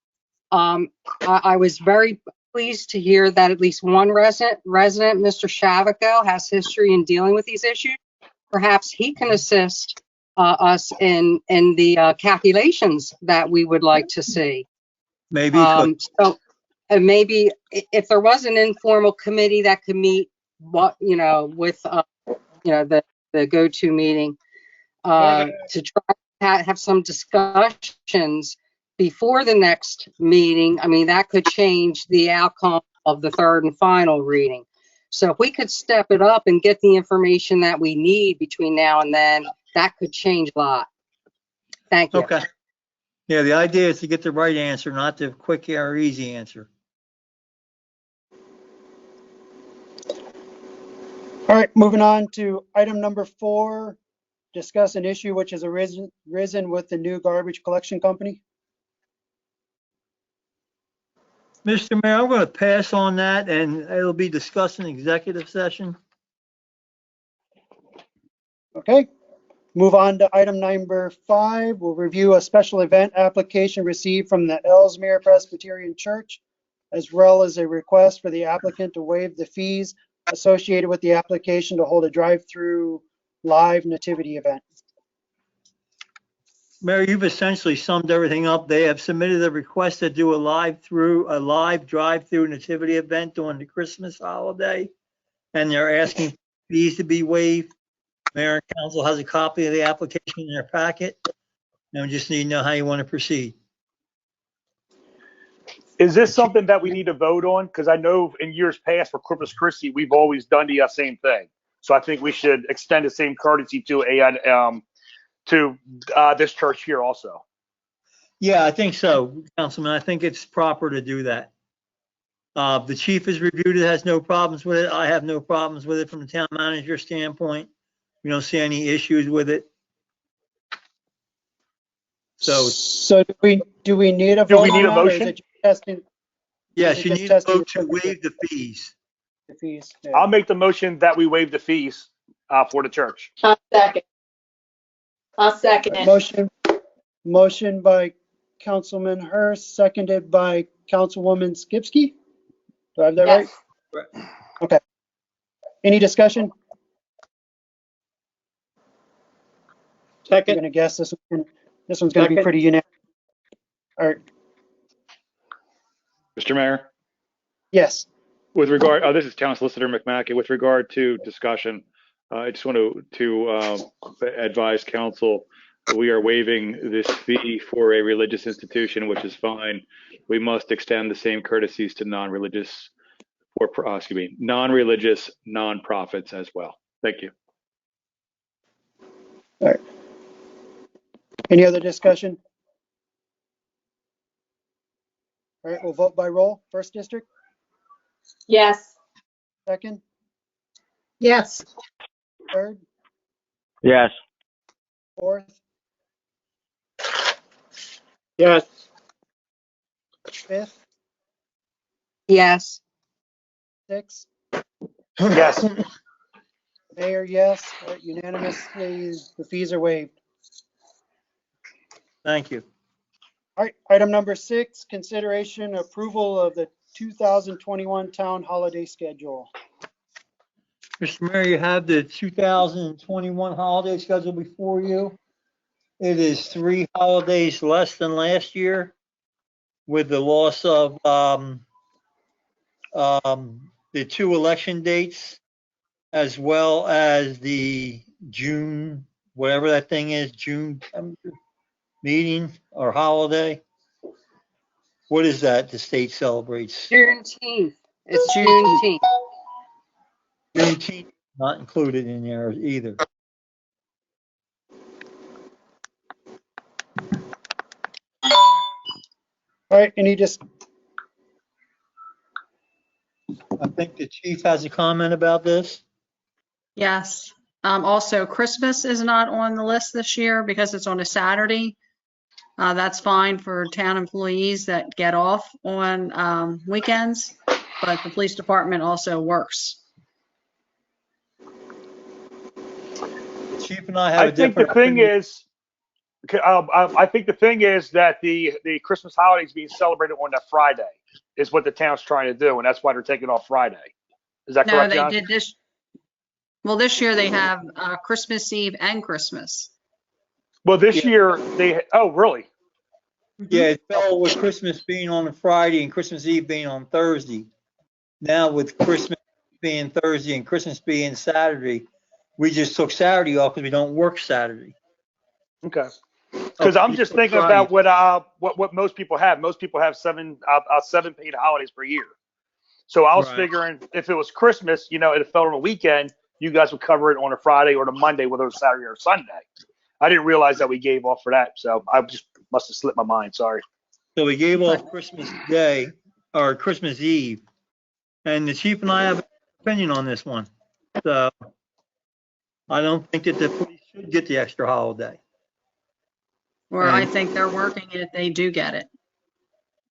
I was very pleased to hear that at least one resident, Mr. Shavico, has history in dealing with these issues. Perhaps he can assist us in the calculations that we would like to see. Maybe. So maybe if there was an informal committee that could meet, with the go-to meeting to try to have some discussions before the next meeting. I mean, that could change the outcome of the third and final reading. So if we could step it up and get the information that we need between now and then, that could change a lot. Thank you. Okay. Yeah, the idea is to get the right answer, not the quick or easy answer. All right, moving on to item number 4, discuss an issue which has arisen with the new garbage collection company. Mr. Mayor, I'm going to pass on that and it'll be discussed in executive session. Okay, move on to item number 5. We'll review a special event application received from the Elsmere Presbyterian Church, as well as a request for the applicant to waive the fees associated with the application to hold a drive-through live nativity event. Mayor, you've essentially summed everything up. They have submitted a request to do a live drive-through nativity event during the Christmas holiday, and they're asking fees to be waived. Mayor and council has a copy of the application in their packet. And we just need to know how you want to proceed. Is this something that we need to vote on? Because I know in years past for Corpus Christi, we've always done the same thing. So I think we should extend the same courtesy to this church here also. Yeah, I think so, Councilman. I think it's proper to do that. The chief has reviewed it, has no problems with it. I have no problems with it from the town manager standpoint. We don't see any issues with it. So do we need a vote on that, or is it just testing? Yes, you need a vote to waive the fees. The fees. Yeah. I'll make the motion that we waive the fees for the church. I'll second it. Motion by Councilman Hurst, seconded by Councilwoman Skipsky. Do I have that right? Okay. Any discussion? Second. I'm gonna guess this one's gonna be pretty unanimous. All right. Mr. Mayor, Yes. with regard, this is Town Solicitor McMackey. With regard to discussion, I just want to advise council, we are waiving this fee for a religious institution, which is fine. We must extend the same courtesies to non-religious nonprofits as well. Thank you. All right. Any other discussion? All right, we'll vote by roll. First district? Yes. Second? Yes. Third? Yes. Fourth? Yes. Fifth? Yes. Sixth? Yes. Mayor, yes. All right, unanimously, the fees are waived. Thank you. All right, item number 6, consideration approval of the 2021 town holiday schedule. Mr. Mayor, you have the 2021 holiday schedule before you. It is 3 holidays less than last year, with the loss of the 2 election dates, as well as the June, whatever that thing is, June meeting or holiday. What is that the state celebrates? Juneteenth. It's Juneteenth. Juneteenth not included in there either. All right, I think the chief has a comment about this. Yes. Also, Christmas is not on the list this year because it's on a Saturday. That's fine for town employees that get off on weekends, but the police department also works. Chief and I have I think the thing is that the Christmas holiday is being celebrated on that Friday is what the town's trying to do, and that's why they're taking off Friday. Is that correct, John? No, they did this. Well, this year they have Christmas Eve and Christmas. Well, this year oh, really? Yeah, it fell with Christmas being on a Friday and Christmas Eve being on Thursday. Now with Christmas being Thursday and Christmas being Saturday, we just took Saturday off because we don't work Saturday. Okay. Because I'm just thinking about what most people have. Most people have 7 paid holidays per year. So I was figuring if it was Christmas, it fell on a weekend, you guys would cover it on a Friday or a Monday, whether it was Saturday or Sunday. I didn't realize that we gave off for that, so I just must have slipped my mind. Sorry. So we gave off Christmas Day or Christmas Eve, and the chief and I have an opinion on this one. So I don't think that the police should get the extra holiday. Or I think they're working it if they do get it.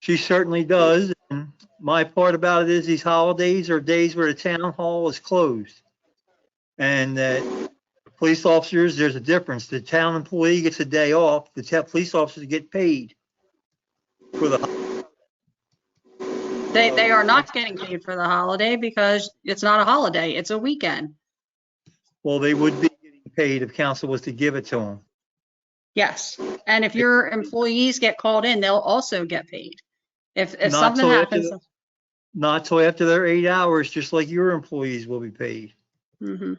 She certainly does. And my part about it is these holidays are days where the town hall is closed. And that police officers, there's a difference. The town employee gets a day off. The police officers get paid for the holiday. They are not getting paid for the holiday because it's not a holiday. It's a weekend. Well, they would be getting paid if council was to give it to them. Yes. And if your employees get called in, they'll also get paid. If something happens. Not till after their 8 hours, just like your employees will be paid. Mm-hmm.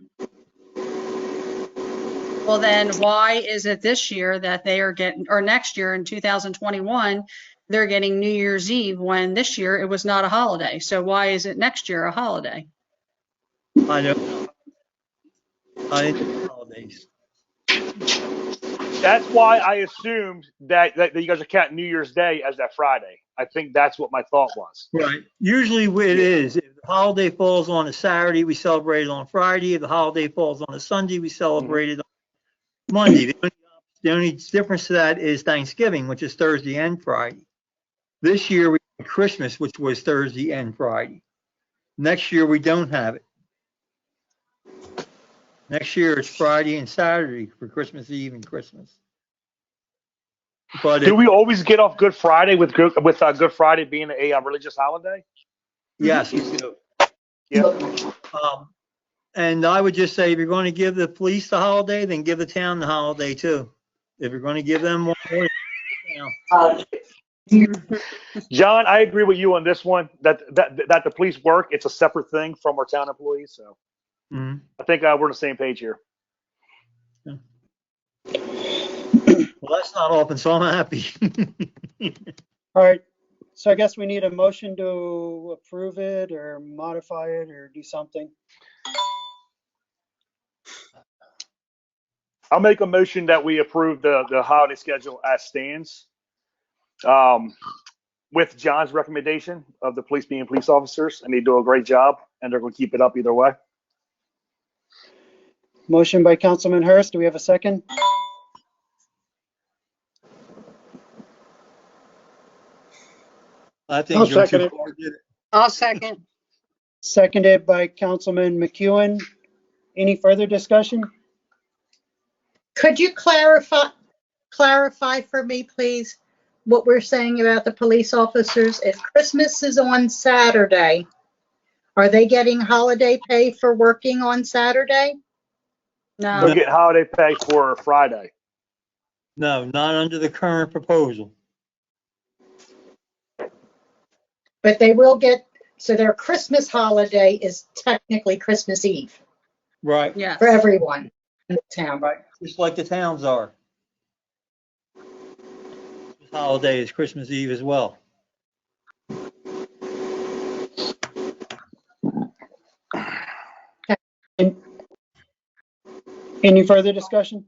Well, then why is it this year that they are getting, or next year in 2021, they're getting New Year's Eve when this year it was not a holiday? So why is it next year a holiday? I don't know. I didn't do holidays. That's why I assumed that you guys are counting New Year's Day as that Friday. I think that's what my thought was. Right. Usually it is. If the holiday falls on a Saturday, we celebrate it on Friday. If the holiday falls on a Sunday, we celebrate it on Monday. The only difference to that is Thanksgiving, which is Thursday and Friday. This year we had Christmas, which was Thursday and Friday. Next year we don't have it. Next year it's Friday and Saturday for Christmas Eve and Christmas. But do we always get off Good Friday with Good Friday being a religious holiday? Yes, we do. Yeah. And I would just say, if you're going to give the police the holiday, then give the town the holiday too. If you're going to give them one more, John, I agree with you on this one. That the police work, it's a separate thing from our town employees. So I think we're on the same page here. Well, that's not open, so I'm happy. All right. So I guess we need a motion to approve it or modify it or do something. I'll make a motion that we approve the holiday schedule as stands, with John's recommendation of the police being police officers, and they do a great job, and they're going to keep it up either way. Motion by Councilman Hurst. Do we have a second? I think you're too far. I'll second. Seconded by Councilman McEwen. Any further discussion? Could you clarify for me, please, what we're saying about the police officers? If Christmas is on Saturday, are they getting holiday pay for working on Saturday? No. They'll get holiday pay for Friday. No, not under the current proposal. But they will get, so their Christmas holiday is technically Christmas Eve. Right. Yeah. For everyone in the town. Right. Just like the towns are. This holiday is Christmas Eve as well. Any further discussion?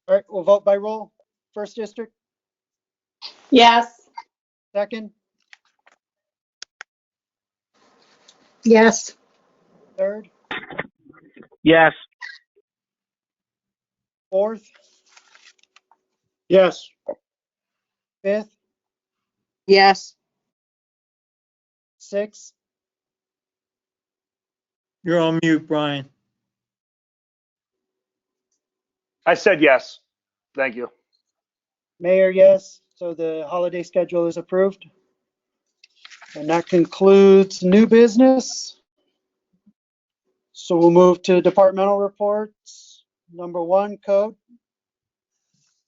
All right, we'll vote by roll. First district? Yes. Second? Yes. Third? Yes. Fourth? Yes. Fifth? Yes. Sixth? You're on mute, Brian. I said yes. Thank you. Mayor, yes. So the holiday schedule is approved. And that concludes new business. So we'll move to departmental reports. Number 1, code.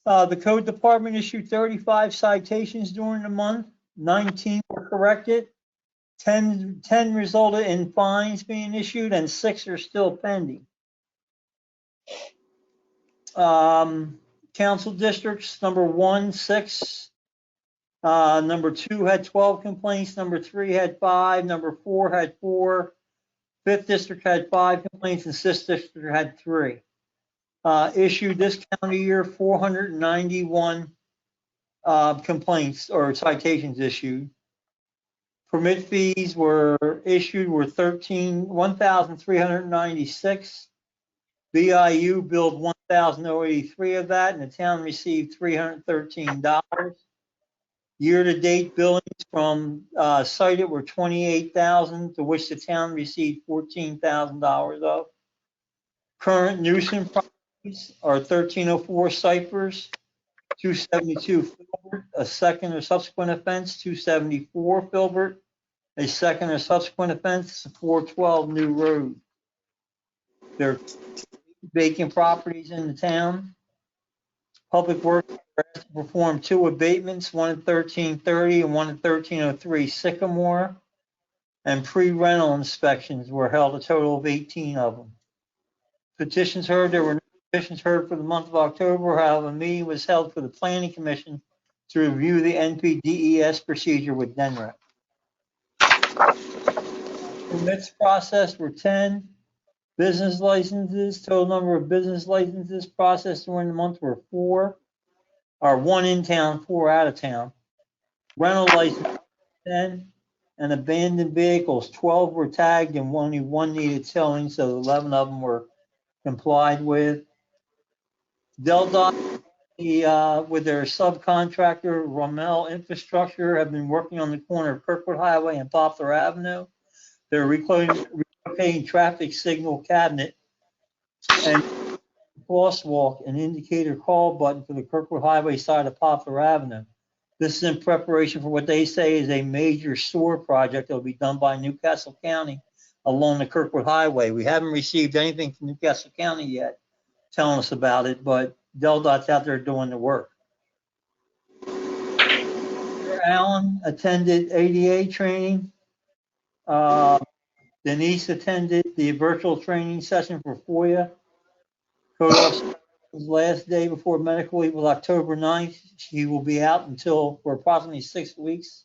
The code department issued 35 citations during the month. 19 were corrected. 10 resulted in fines being issued, and 6 are still pending. Council districts, number 1, 6. Number 2 had 12 complaints. Number 3 had 5. Number 4 had 4. 5th district had 5 complaints, and 6th district had 3. Issued this calendar year 491 complaints or citations issued. Permit fees were issued were 1,396. BIU billed 1,083 of that, and the town received $313. Year-to-date billings from cited were 28,000, to which the town received $14,000 of. Current nuisance properties are 1304 ciphers, 272 Filbert, a second or subsequent offense, 274 Filbert, a second or subsequent offense, 412 New Road. There are vacant properties in the town. Public Works performed 2 abatements, one at 1330 and one at 1303 Sycamore. and pre-rental inspections were held, a total of 18 of them. Petitions heard, there were no petitions heard for the month of October. However, a meeting was held for the Planning Commission to review the NPDES procedure with NREC. Permits processed were 10. Business licenses, total number of business licenses processed during the month were 4. Or 1 in town, 4 out of town. Rental licenses 10, and abandoned vehicles 12 were tagged and only 1 needed towing, so 11 of them were complied with. Delaware, with their subcontractor Rommel Infrastructure, have been working on the corner of Kirkwood Highway and Poplar Avenue. They're relocating traffic signal cabinet and crosswalk and indicator call button for the Kirkwood Highway side of Poplar Avenue. This is in preparation for what they say is a major sewer project that will be done by Newcastle County along the Kirkwood Highway. We haven't received anything from Newcastle County yet telling us about it, but DelDOT's out there doing the work. Allen attended ADA training. Denise attended the virtual training session for FOIA. Code officer's last day before medical leave was October 9th. She will be out until for approximately 6 weeks.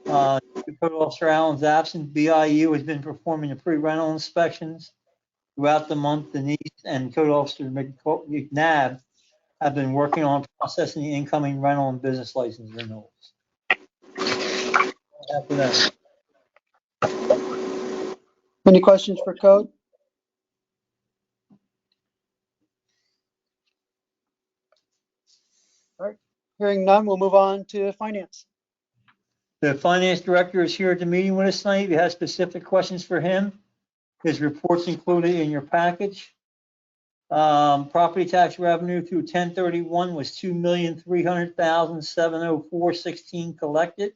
Code Officer Allen's absent. BIU has been performing the pre-rental inspections throughout the month. Denise and Code Officer McNabb have been working on processing the incoming rental and business license renewals. After that. Any questions for Code? All right, hearing none, we'll move on to Finance. The Finance Director is here at the meeting with us tonight. If you have specific questions for him, his report's included in your package. Property tax revenue through 10/31 was $2,300,704.16 collected.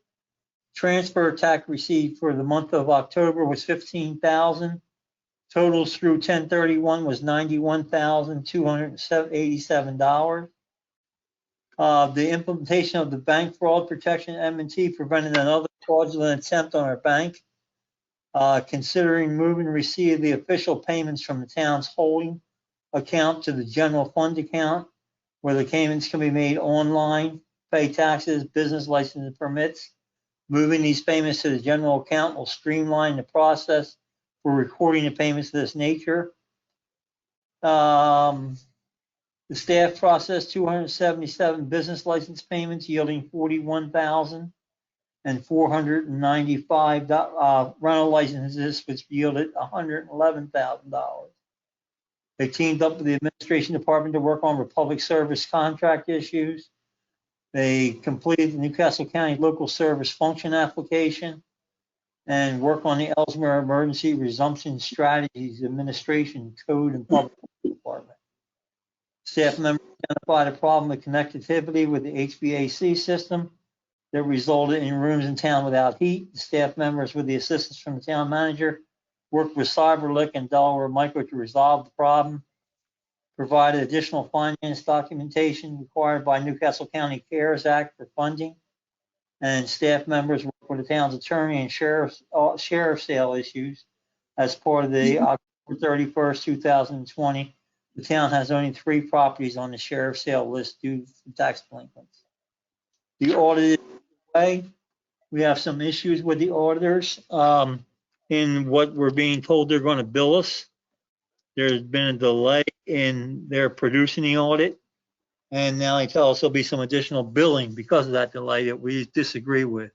Transfer tax received for the month of October was $15,000. Totals through 10/31 was $91,287. The implementation of the bank fraud protection M&T prevented another fraudulent attempt on our bank. Considering moving receipt of the official payments from the town's holding account to the general fund account, where the payments can be made online, pay taxes, business license permits. Moving these payments to the general account will streamline the process for recording the payments of this nature. The staff processed 277 business license payments yielding $41,495 rental licenses, which yielded $111,000. They teamed up with the administration department to work on public service contract issues. They completed the Newcastle County Local Service Function application and work on the Elsmere Emergency Resumption Strategies Administration Code and Public Department. Staff members identified a problem with connectivity with the HVAC system that resulted in rooms in town without heat. The staff members, with the assistance from the town manager, worked with CyberLick and Delaware Micro to resolve the problem. Provided additional finance documentation required by Newcastle County CARES Act for funding. And staff members worked with the town's attorney and sheriff sale issues as part of the October 31st, 2020. The town has only 3 properties on the sheriff sale list due to tax delinquents. The audit is underway. We have some issues with the auditors in what we're being told they're going to bill us. There's been a delay in their producing the audit, and now they tell us there'll be some additional billing because of that delay that we disagree with.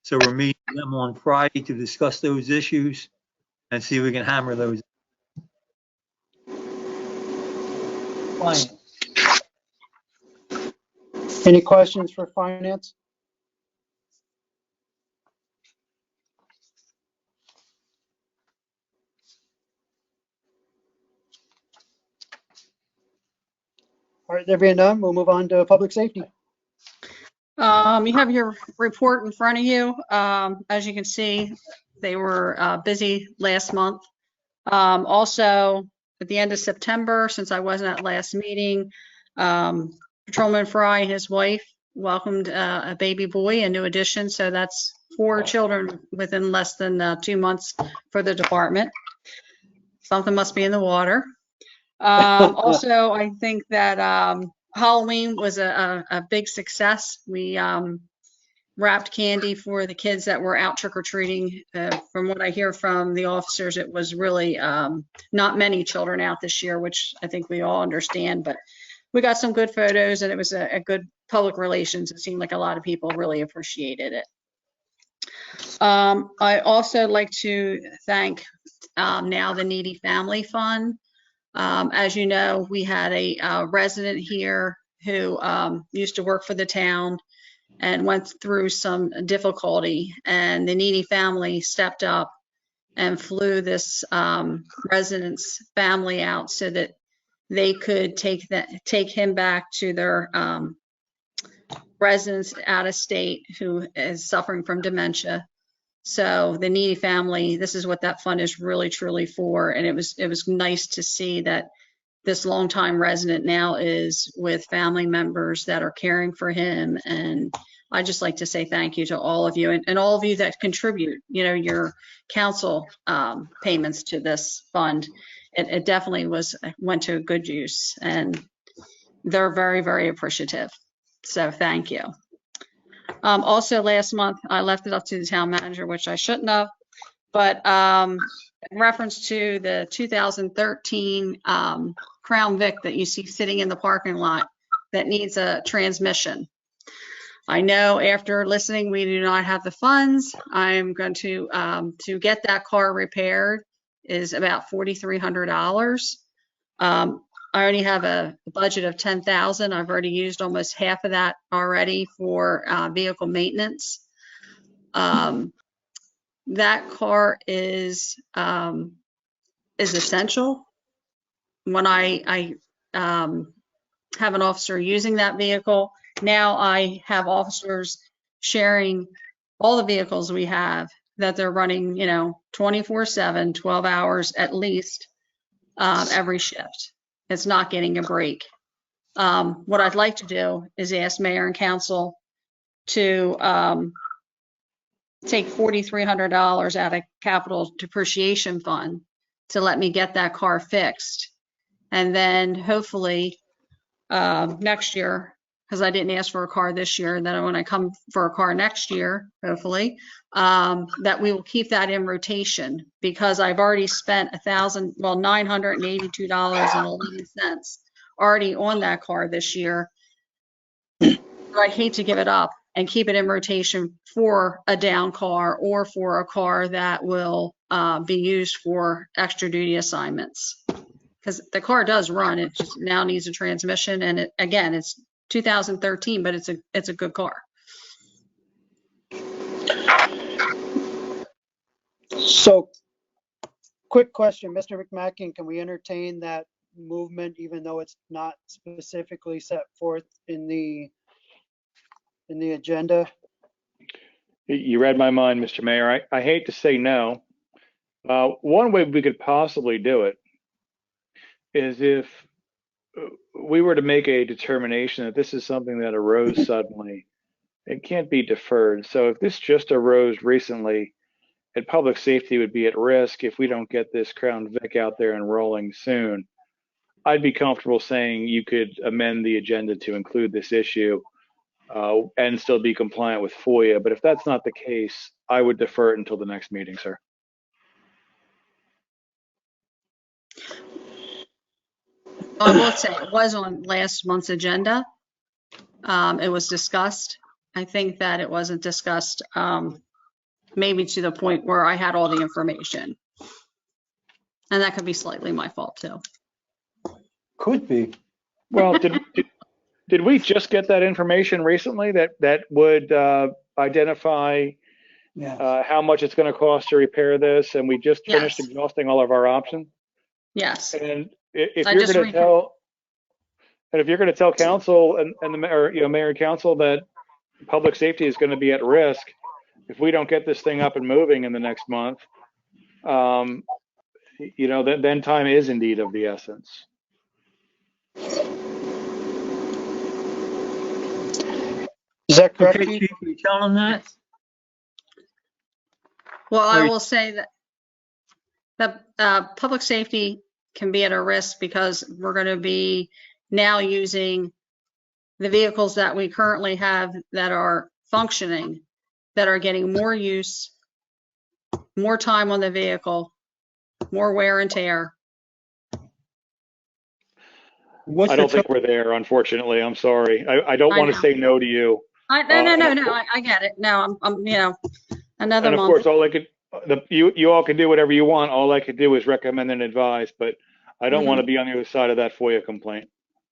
So we're meeting with them on Friday to discuss those issues and see if we can hammer those. Finance. Any questions for Finance? All right, there being none, we'll move on to Public Safety. You have your report in front of you. As you can see, they were busy last month. Also, at the end of September, since I wasn't at last meeting, Patrolman Fry and his wife welcomed a baby boy, a new addition. So that's 4 children within less than 2 months for the department. Something must be in the water. Also, I think that Halloween was a big success. We wrapped candy for the kids that were out trick-or-treating. From what I hear from the officers, it was really not many children out this year, which I think we all understand, but we got some good photos and it was a good public relations. It seemed like a lot of people really appreciated it. I also like to thank now the Needy Family Fund. As you know, we had a resident here who used to work for the town and went through some difficulty, and the Needy family stepped up and flew this resident's family out so that they could take him back to their residents out of state who is suffering from dementia. So the Needy family, this is what that fund is really truly for, and it was nice to see that this longtime resident now is with family members that are caring for him. And I just like to say thank you to all of you and all of you that contribute, you know, your council payments to this fund. It definitely went to good use, and they're very, very appreciative. So thank you. Also last month, I left it up to the town manager, which I shouldn't have, but in reference to the 2013 Crown Vic that you see sitting in the parking lot that needs a transmission. I know after listening, we do not have the funds. I'm going to get that car repaired is about $4,300. I already have a budget of $10,000. I've already used almost half of that already for vehicle maintenance. That car is essential. When I have an officer using that vehicle, now I have officers sharing all the vehicles we have that they're running, you know, 24/7, 12 hours at least every shift. It's not getting a break. What I'd like to do is ask mayor and council to take $4,300 out of capital depreciation fund to let me get that car fixed. And then hopefully next year, because I didn't ask for a car this year, and then when I come for a car next year, hopefully, that we will keep that in rotation, because I've already spent $982.11 already on that car this year. I'd hate to give it up and keep it in rotation for a down car or for a car that will be used for extra duty assignments. Because the car does run, it just now needs a transmission, and again, it's 2013, but it's a good car. So, quick question, Mr. McMackin, can we entertain that movement even though it's not specifically set forth in the agenda? You read my mind, Mr. Mayor. I hate to say no. One way we could possibly do it is if we were to make a determination that this is something that arose suddenly, it can't be deferred. So if this just arose recently, and public safety would be at risk if we don't get this Crown Vic out there and rolling soon, I'd be comfortable saying you could amend the agenda to include this issue and still be compliant with FOIA. But if that's not the case, I would defer it until the next meeting, sir. I will say it was on last month's agenda. It was discussed. I think that it wasn't discussed maybe to the point where I had all the information. And that could be slightly my fault too. Could be. Well, did we just get that information recently that would identify how much it's going to cost to repair this, and we just finished exhausting all of our options? Yes. And if you're going to tell council and the mayor and council that public safety is going to be at risk if we don't get this thing up and moving in the next month, then time is indeed of the essence. that correct, Okay, Chief? Chief, you tell them that? Well, I Or- will say that public safety can be at a risk because we're going to be now using the vehicles that we currently have that are functioning, that are getting more use, more time on the vehicle, more wear and tear. What's I the don't think we're there, unfortunately. I'm sorry. I don't I want to know. say no to you. No. I get it. No, I'm another And of month. course, you all can do whatever you want. All I could do is recommend and advise, but I don't want to be on the other side of that FOIA complaint.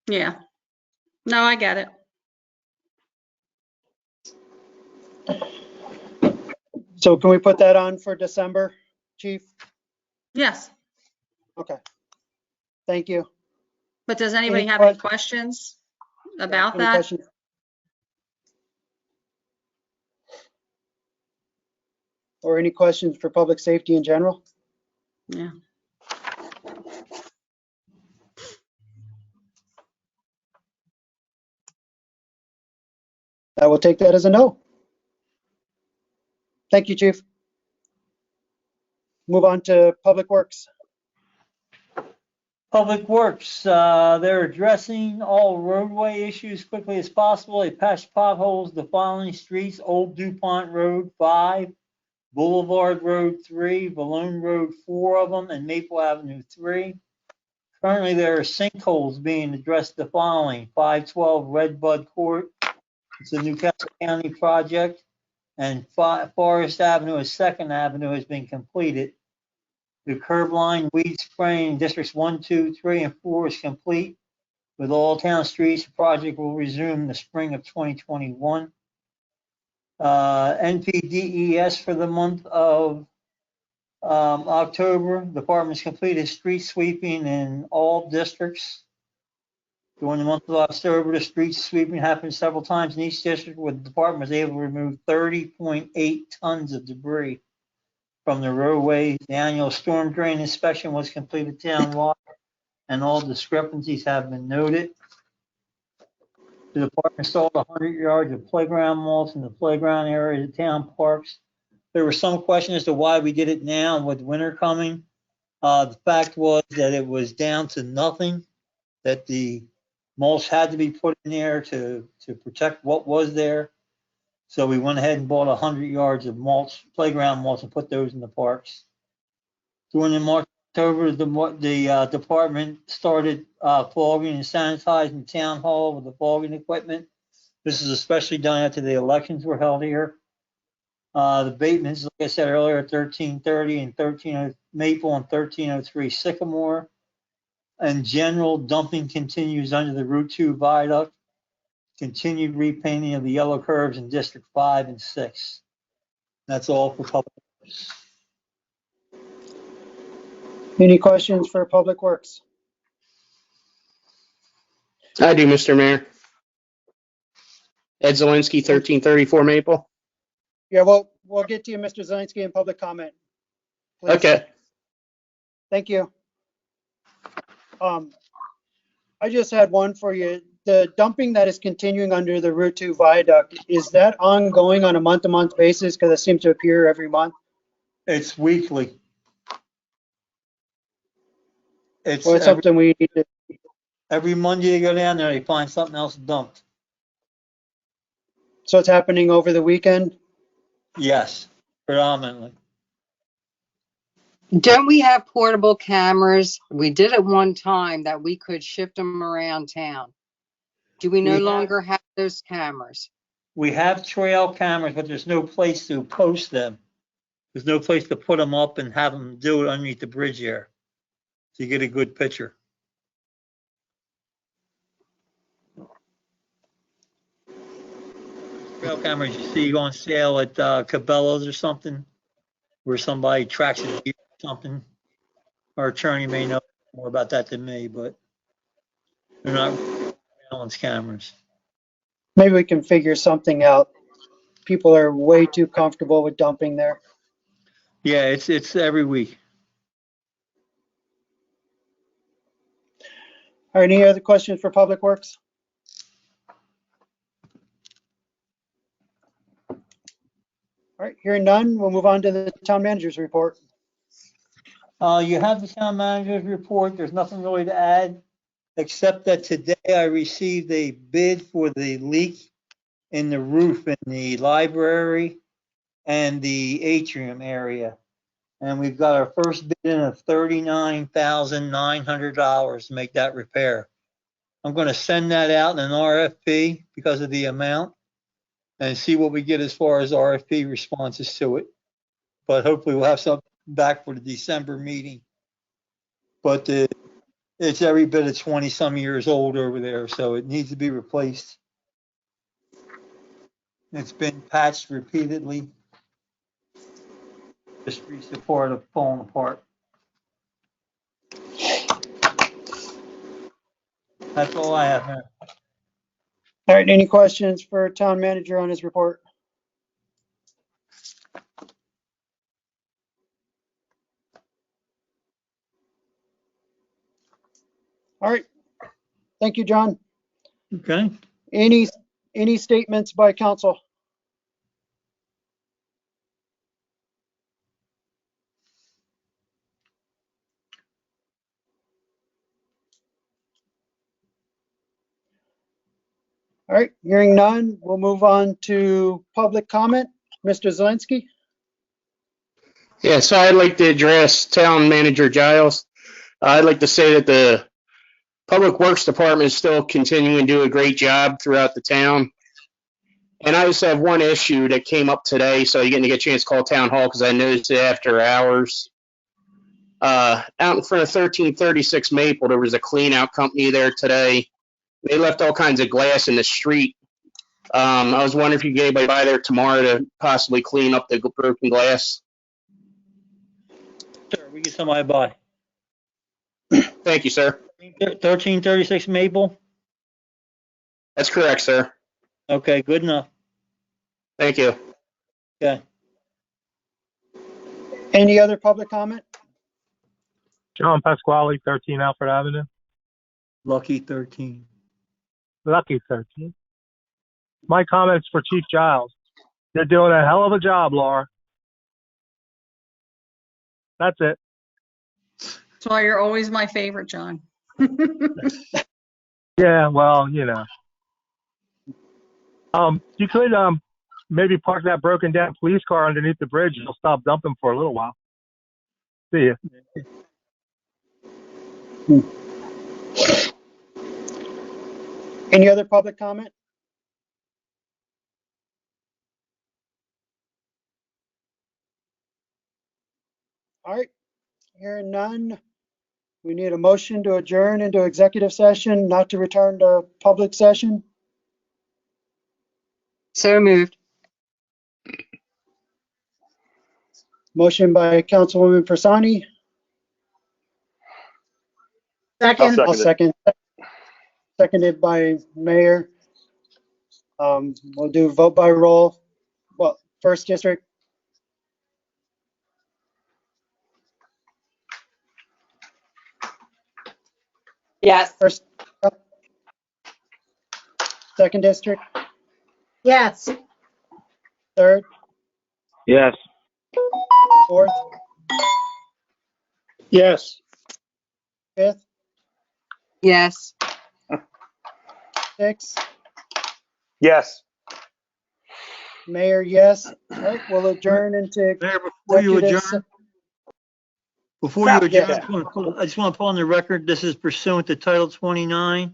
Yeah. No, I get it. So can we put that on for December, Chief? Yes. Okay. Thank you. But does anybody Any have any questions about Any that? questions? Or any questions for public safety in general? Yeah. I will take that as a no. Thank you, Chief. Move on to Public Works. Public Works, they're addressing all roadway issues quickly as possible. They patched potholes the following streets: Old DuPont Road 5, Boulevard Road 3, Balloon Road 4 of them, and Maple Avenue 3. Currently, there are sinkholes being addressed the following: 512 Redbud Court, it's a Newcastle County project, and Forest Avenue, a Second Avenue, has been completed. The curb line weed spraying in districts 1, 2, 3, and 4 is complete. With all town streets, the project will resume in the spring of 2021. NPDES for the month of October, departments completed street sweeping in all districts. During the month of October, the street sweeping happened several times in each district, where the department was able to remove 30.8 tons of debris from the roadways. The annual storm drain inspection was completed townwide, and all discrepancies have been noted. The department installed 100 yards of playground mulch in the playground area of the town parks. There was some question as to why we did it now with winter coming. The fact was that it was down to nothing, that the mulch had to be put in there to protect what was there. So we went ahead and bought 100 yards of mulch, playground mulch, and put those in the parks. During the March, October, the department started fogging and sanitizing town hall with the fogging equipment. This is especially done after the elections were held here. The abatements, like I said earlier, 1330 and 13 Maple and 1303 Sycamore. And general dumping continues under the Route 2 viaduct. Continued repainting of the yellow curves in District 5 and 6. That's all for public works. Any questions for Public Works? I do, Mr. Mayor. Ed Zelinski, 1334 Maple. Yeah, well, we'll get to you, Mr. Zelinski, in public comment. Please. Okay. Thank you. I just had one for you. The dumping that is continuing under the Route 2 viaduct, is that ongoing on a month-to-month basis? Because it seems to appear every month. It's weekly. It's something we need to. Every Monday they go down there, they find something else dumped. So it's happening over the weekend? Yes, predominantly. Don't we have portable cameras? We did it one time that we could shift them around town. Do we no longer have those cameras? We have trail cameras, but there's no place to post them. There's no place to put them up and have them do it underneath the bridge here. So you get a good picture. Trail cameras you see on sale at Cabela's or something, where somebody tracks a deer or something. Our attorney may know more about that than me, but they're not surveillance cameras. Maybe we can figure something out. People are way too comfortable with dumping there. Yeah, it's every week. All right, any other questions for Public Works? All right, hearing none, we'll move on to the town manager's report. You have the town manager's report. There's nothing really to add, except that today I received a bid for the leak in the roof in the library and the atrium area. And we've got our first bid in of $39,900 to make that repair. I'm going to send that out in an RFP because of the amount and see what we get as far as RFP responses to it. But hopefully we'll have something back for the December meeting. But it's every bit of 20 some years old over there, so it needs to be replaced. It's been patched repeatedly. The streets are part of falling apart. That's all I have, Mayor. All right, any questions for town manager on his report? All right, thank you, John. Okay. Any statements by council? All right, hearing none, we'll move on to public comment. Mr. Zelinski? Yeah, so I'd like to address Town Manager Giles. I'd like to say that the Public Works Department is still continuing to do a great job throughout the town. And I just have one issue that came up today, so you're going to get a chance to call Town Hall because I noticed it after hours. Out in front of 1336 Maple, there was a clean out company there today. They left all kinds of glass in the street. I was wondering if you could get anybody by there tomorrow to possibly clean up the broken glass. Sure, we get somebody by. Thank you, sir. 1336 Maple? That's correct, sir. Okay, good enough. Thank you. Okay. Any other public comment? John Pasquale, 13 Alfred Avenue. Lucky 13. Lucky 13. My comments for Chief Giles. You're doing a hell of a job, Laura. That's it. That's why you're always my favorite, John. Yeah, well, you know. You could maybe park that broken down police car underneath the bridge. You'll stop dumping for a little while. See ya. Any other public comment? All right, hearing none, we need a motion to adjourn into executive session, not to return to public session. So moved. Motion by Councilwoman Persani. Second. I'll second. Seconded by Mayor. We'll do vote by roll. Well, first district. Yes. First. Second district. Yes. Third. Yes. Fourth. Yes. Fifth. Yes. Sixth. Yes. Mayor, yes. All right, we'll adjourn into Mayor, before you executive adjourn, Yeah. I just want to put on the record, this is pursuant to Title 29,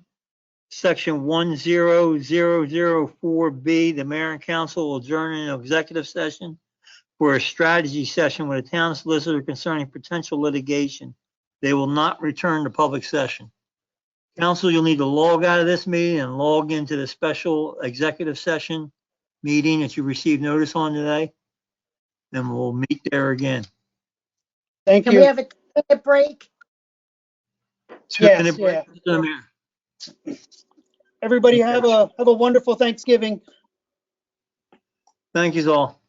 Section 10004B. The mayor and council will adjourn in an executive session for a strategy session with a town solicitor concerning potential litigation. They will not return to public session. Council, you'll need to log out of this meeting and log into the special executive session meeting that you received notice on today. Then we'll meet there again. Thank Can you. we have a 2-minute break? Yes, yeah. Everybody have a wonderful Thanksgiving. Thank you all.